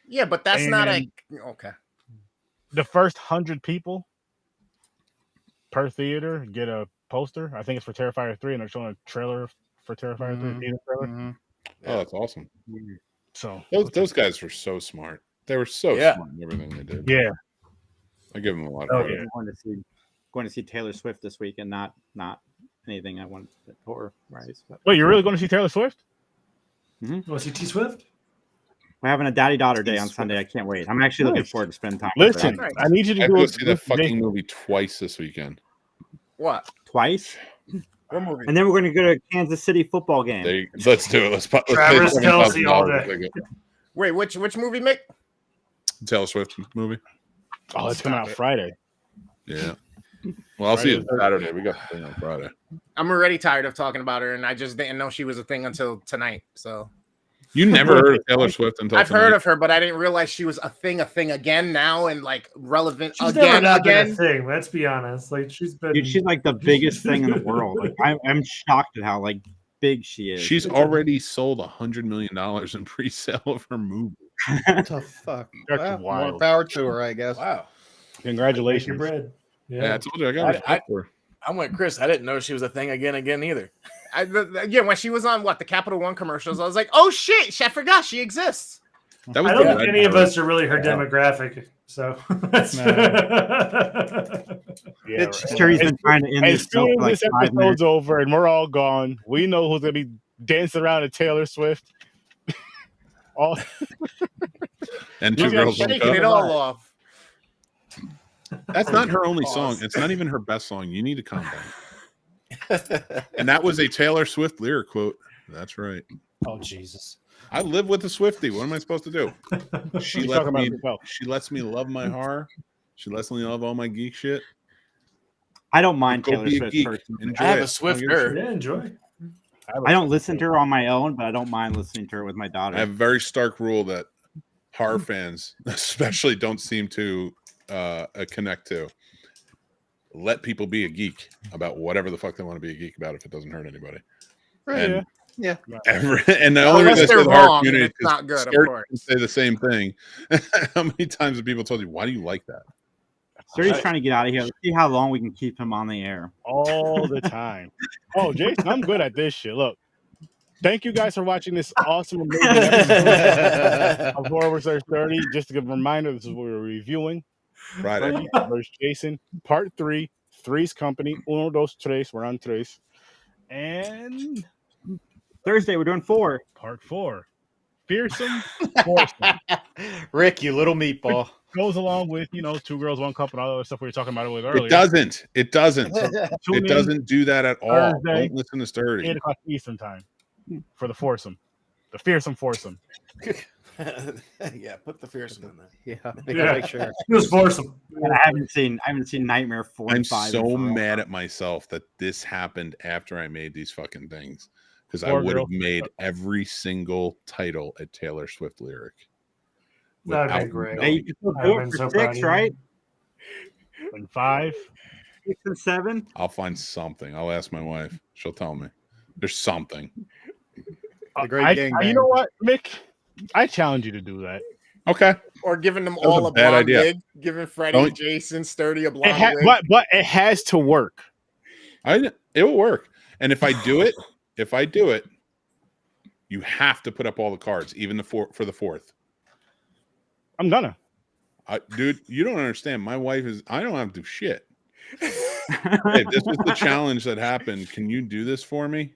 Yeah, but that's not a okay. The first 100 people per theater get a poster. I think it's for Terrifier 3, and they're showing a trailer for Terrifier 3 theater trailer. Oh, that's awesome. So Those guys were so smart. They were so smart in everything they did. Yeah, I give them a lot of Oh, credit. yeah. Going to see Taylor Swift this week, and not anything I wanted to horror rise. Wait, you're really going to see Taylor Swift? You want to see T Swift? We're having a daddy-daughter day on Sunday. I can't wait. I'm actually looking forward to spend time. Listen, with her. I need you to I have do to go it see that fucking movie twice this weekend. What? Twice. What movie? And then we're going to go to a Kansas City football game. Let's do it. Let's pay Travis Kelce all $7,000 day. ticket. Wait, which movie, Mick? Taylor Swift movie. Oh, it's coming out Friday. Yeah. Well, I'll see you Saturday. We got the thing on Friday. I'm already tired of talking about her, and I just didn't know she was a thing until tonight. So You never heard of Taylor Swift until I've tonight? heard of her, but I didn't realize she was a thing again now, and like relevant She's never again. not been a thing. Let's be honest. Like she's been. Dude, she's like the biggest thing in the world. Like I'm shocked at how like big she is. She's already sold $100 million in pre-sale of her movie. What the fuck? That's Well, wild. more power to her, I guess. Wow. Congratulations. Make your bread. Yeah, I told you I got respect for her. I'm like Chris. I didn't know she was a thing again either. Yeah, when she was on the Capital One commercials, I was like, oh shit, I forgot she exists. That was I don't think any of us are really her demographic. So that's Yeah, Sherry's been trying to end as this show soon for like as this 5 episode's minutes. over and we're all gone, we know who's gonna be dancing around to Taylor Swift. All And You're Two Girls One Shaking it Cup. all off. That's not her only song. It's not even her best song. You need to calm down. And that was a Taylor Swift lyric quote. That's right. Oh Jesus! I live with a Swiftie. What am I supposed to do? She She's lets talking about me. herself. She lets me love my horror. She lets me love all my geek shit. I don't mind Go Taylor be a Swift geek. personally. Enjoy I have it. a Swift I don't give a her. shit. yeah, enjoy. I don't listen to her on my own, but I don't mind listening to her with my daughter. I have a very stark rule that horror fans, especially, don't seem to connect to. Let people be a geek about whatever the fuck they want to be a geek about if it doesn't hurt anybody. Right, And Yeah. and the only Unless reason I they're say the horror wrong, community and it's is not good, of scared course. to say the same thing. How many times have people told you, why do you like that? Sherry's trying to get out of here. Let's see how long we can keep him on the air. all the time. Oh, Jason, I'm good at this shit. Look, thank you guys for watching this awesome, amazing episode of Horror with Sir 30. Just to give a reminder, this is what we're reviewing. Friday. Freddy versus Jason, part 3, Three's Company, uno, dos, tres, we're on tres. And Thursday, we're doing 4. part 4, Fearsome Foursome. Rick, you little meatball. Goes along with, Two Girls, One Cup, and all the other stuff we were talking about with earlier. It doesn't. It doesn't. Tune It in doesn't do that at all. Thursday, Don't listen to Sturdy. 8 o'clock Eastern time for the foursome, the Fearsome Foursome. Yeah, put the fearsome in there. Yeah, Yeah. make sure. Just force them. And I haven't seen Nightmare 4 I'm and 5. so mad at myself that this happened after I made these fucking things. Because I Poor would girl. have made every single title a Taylor Swift lyric. That'd be without great. Hey, you can still I've do been it for so proud of 6, you. right? And 5. 6 and 7. I'll find something. I'll ask my wife. She'll tell me. There's something. The great gangbang. You know what, Mick? I challenge you to do that. Okay. Or giving them was all a a bad blonde idea. wig, giving Freddy, Don't- Jason, Sturdy a It blonde wig. but it has to work. It will work. And if I do it, you have to put up all the cards, even for the 4th. I'm gonna. Dude, you don't understand. My wife I don't have to do shit. Hey, this was the challenge that happened. Can you do this for me?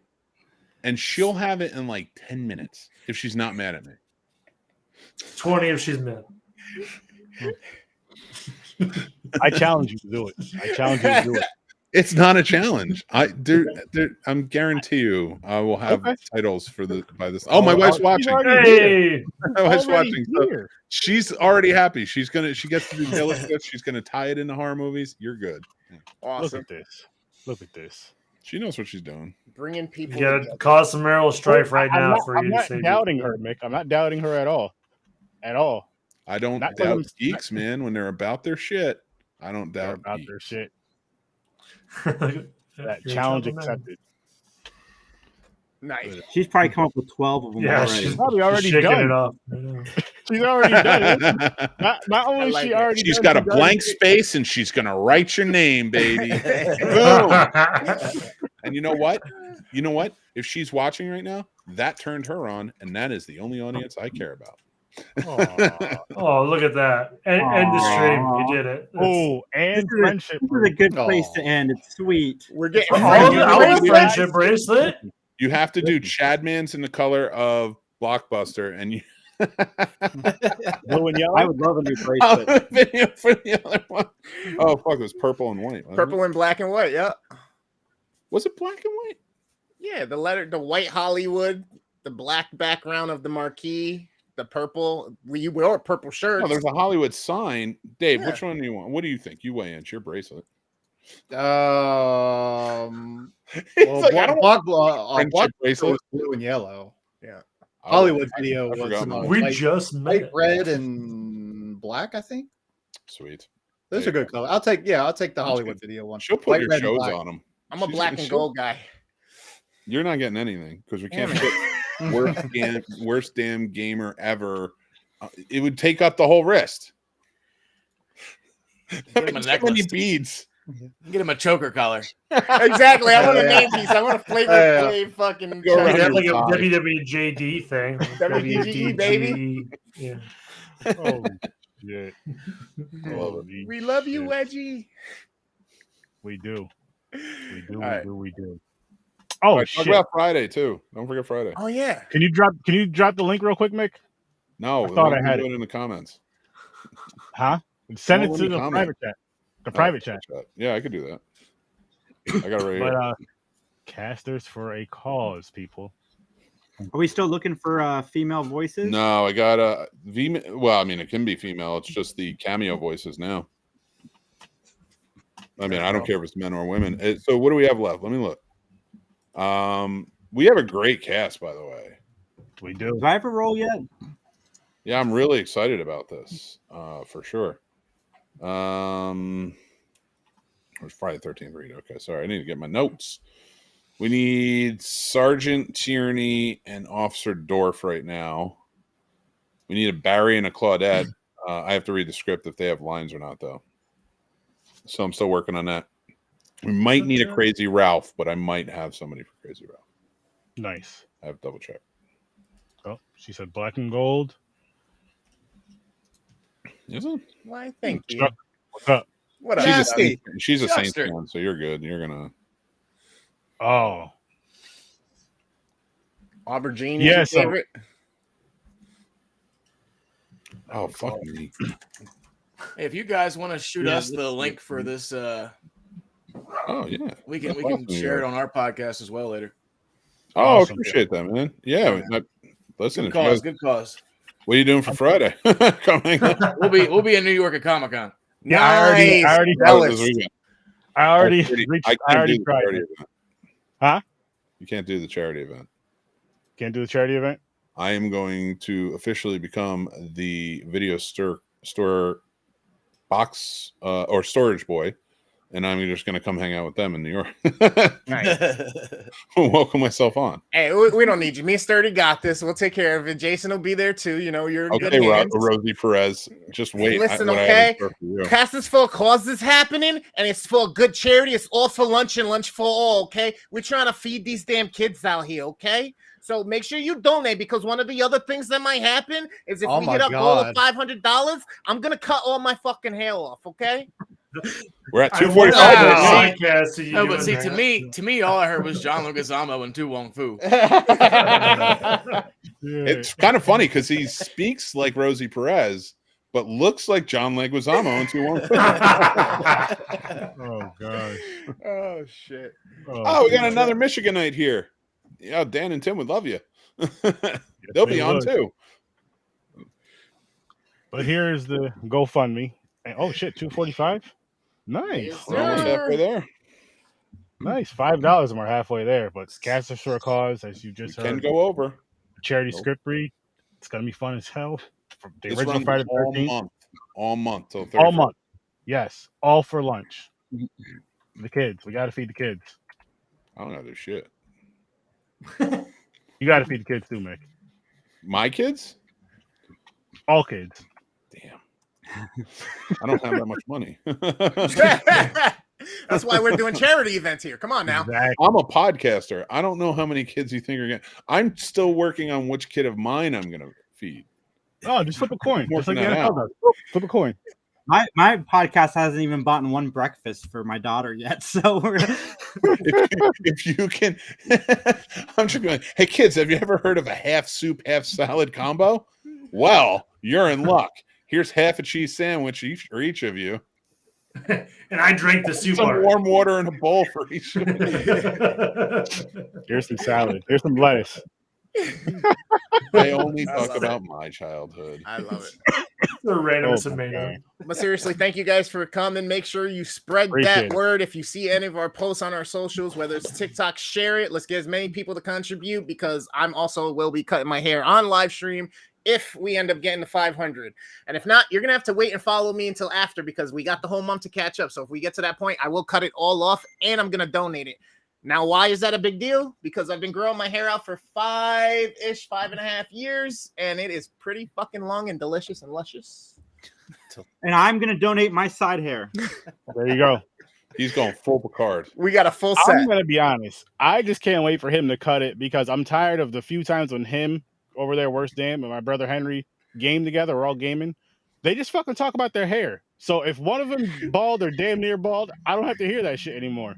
And she'll have it in like 10 minutes if she's not mad at me. 20 if she's mid. I challenge you to do it. I challenge you to do it. It's not a challenge. I'm guarantee you I will have titles for by this. Oh, my wife's watching. Hey, My wife's Already watching. So here. she's already happy. She gets to do Taylor Swift. She's gonna tie it into horror movies. You're good. Look Awesome. at this. Look at this. She knows what she's doing. Bringing you people gotta together. cause some marital strife right I'm now not, for I'm you to not say doubting her, Mick. I'm not doubting her at all. At all. I don't Not doubt them- geeks, man. When they're about their shit, I don't They're doubt about geeks. their shit. that That challenge accepted. Nice. She's probably come up with 12 of them Yeah, already. she's Probably already shaking done. it off. I know. She's already done it. Not only is like she it. already She's done, got a she's already- blank space and she's gonna write your name, baby. Boom. And you know what? You know what? If she's watching right now, that turned her on, and that is the only audience I care about. Oh, look at that. End the stream. You did it. Oh, and This friendship. is a good place to end. It's sweet. We're getting Oh, the friendship friendship bracelet. You have to do Chadman's in the color of Blockbuster, and you Blue and yellow. I would love a new bracelet. video for the other one. Oh fuck, it was purple and white. wasn't Purple and black and white. Yeah. it? Was it black and white? Yeah. The white Hollywood, the black background of the marquee, the purple. You wore purple shirts. Oh, there's a Hollywood sign. Dave, Yeah. which one do you want? What do you think? You weigh in. It's your bracelet. Well, like, I don't want Block friendship bracelet. was blue and yellow. Yeah. I Hollywood would- video I was forgot mine. We white, just met. red, and black. I think Sweet. those There are good colors. I'll take the Hollywood good. video one. She'll put White, your red, and shows black. on them. I'm a black and she'll- gold guy. You're not getting anything because we can't Damn put worst damn gamer ever. It would take up the whole wrist. Get him a So many necklace. beads. Get him a choker collar. Exactly. I want a Yeah. name piece. I want a flavor Yeah. Flav fucking. Go around You have your like a thigh. WWJD thing. WWJD, baby. Yeah. Oh shit. I love it. Holy We love you, shit. Wedgie. We do. We do. All right. We do. All Oh right, talk shit. about Friday too. Don't forget Friday. Oh yeah. Can you drop the link real quick, Mick? No, I thought we I can had do it. it in the comments. Huh? Send Well, it let to me the comment. private chat. The private chat. Yeah, I could do that. I got it right But here. casters for a cause, people. Are we still looking for female voices? No, I got a well, I mean, it can be female. It's just the cameo voices now. I mean, I don't care if it's men or women. So what do we have left? Let me look. We have a great cast, by the way. We do. Did I have a roll yet? Yeah, I'm really excited about this, for sure. It's Friday 13th read. Okay, sorry, I need to get my notes. We need Sergeant Tierney and Officer Dorf right now. We need a Barry and a Claudette. I have to read the script if they have lines or not, though. So I'm still working on that. We might need a Crazy Ralph, but I might have somebody for Crazy Ralph. Nice. I have to double check. Oh, she said black and gold. Is it? Why? Thank you. Chuck, what's up? What up? She's a Nasty? Saints, she's a Saints Chuckster. fan, so you're good. You're gonna. Oh, Aubergine. Yeah, Yeah. so- Favorite? Oh fuck me. Hey, if you guys want to shoot Yeah, us the link for this, Oh yeah. we can Awesome, share it yeah. on our podcast as well later. Oh, Awesome. appreciate that, man. Yeah. Listen, Good if you cause, guys, good cause. what are you doing for Friday? Coming up. We'll be in New York at Comic Con. yeah. I already Oh, this weekend. I already I reached. can't I already do the tried. charity it. event. Huh? You can't do the charity event. Can't do the charity event. I am going to officially become the video store box or storage boy, and I'm just going to come hang out with them in New York. Welcome myself on. Hey, we don't need you. Me and Sturdy got this. We'll take care of it. Jason will be there too. You know, you're in good Okay, hands. Rosie Perez. Just wait. Listen, what I have okay? in store for you. Cast is for a cause that's happening, and it's for a good charity. It's all for lunch and lunch for all, okay? We're trying to feed these damn kids out here, okay? So make sure you donate, because one of the other things that might happen is if Oh we my hit up goal of God. $500, I'm going to cut all my fucking hair off, okay? We're at I 245 watched right that now. podcast of you No, but doing see, that. to me, all I heard was John Leguizamo and Tu Wong Fu. It's kind of funny because he speaks like Rosie Perez, but looks like John Leguizamo and two one. Oh gosh. Oh, shit. Oh, we got another Michiganite here. Yeah, Dan and Tim would love you. They'll be they on would. too. But here's the GoFundMe. And, oh shit, 245. Nice, Yes, We're almost sir. halfway there. nice. $5 and we're halfway there. But cast for a cause, as you We just can heard. go over. Charity Nope. script read. It's gonna be fun as hell. From the This original runs Friday the all 13th. month. All month till 31st. All month. Yes, all for lunch. The kids. We got to feed the kids. I don't know this shit. You got to feed the kids too, Mick. My kids? All kids. Damn. I don't have that much money. That's why we're doing charity events here. Come on now. Exactly. I'm a podcaster. I don't know how many kids you think are going to. I'm still working on which kid of mine I'm going to feed. Oh, just flip a coin. Just like Working the that NFL out. does. Flip a coin. My podcast hasn't even bought one breakfast for my daughter yet. So we're if you can, I'm just going. Hey kids, have you ever heard of a half soup, half salad combo? Well, you're in luck. Here's half a cheese sandwich each of you. And I drank the soup. Some warm water in a bowl for each of you. Here's some salad. Here's some lettuce. I only I talk love about my childhood. I love it. The random Oh, tomato. But seriously, thank you guys for coming. Make sure you spread Appreciate that it. word. If you see any of our posts on our socials, whether it's TikTok, share it. Let's get as many people to contribute because I'm also will be cutting my hair on live stream if we end up getting to 500. And if not, you're going to have to wait and follow me until after because we got the whole month to catch up. So if we get to that point, I will cut it all off and I'm going to donate it. Now, why is that a big deal? Because I've been growing my hair out for 5.5 years, and it is pretty fucking long and delicious and luscious. and I'm gonna donate my side hair. There you go. He's going full Picard. We got a full set. I'm gonna be honest. I just can't wait for him to cut it because I'm tired of the few times when him over there, Worst Damn, and my brother Henry game together. We're all gaming. They just fucking talk about their hair. So if one of them bald or damn near bald, I don't have to hear that shit anymore.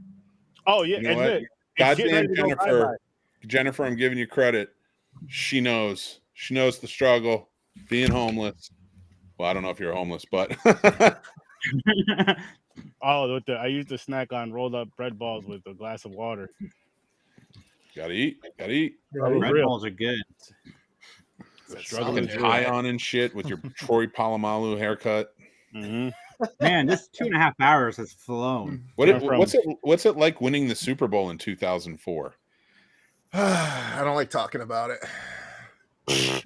Oh yeah, You know and what? look, it's getting ready Goddamn to go Jennifer. bye-bye. Jennifer, I'm giving you credit. She knows. She knows the struggle. Being homeless. Well, I don't know if you're homeless, but Oh, I used to snack on rolled up bread balls with a glass of water. gotta eat. Gotta eat. That was Red real. balls are good. Fucking tie on and shit with your Troy Polamalu haircut. Mm-hmm. Man, this 2.5 hours has flown. What's it like winning the Super Bowl in 2004? I don't like talking about it. Is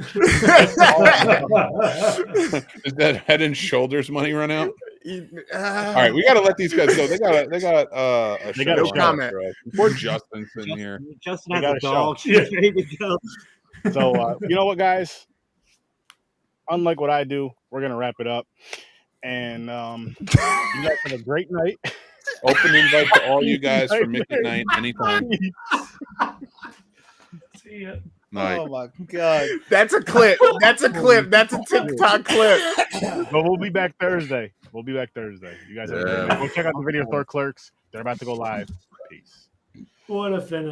that Head and Shoulders money run out? All right, we got to let these guys go. They got a show no on comment. after us. Before Justin's in here. Justin They has got a a show. dog. She's ready to go. So you know what, guys? Unlike what I do, we're gonna wrap it up. And you guys have a great night. Open invite to all you guys for midnight anytime. See ya. Night. Oh my god. That's a clip. That's a clip. That's a TikTok clip. But we'll be back Thursday. You guys have a great night. Go check out the video store clerks. They're about to go live. Peace. What a finish.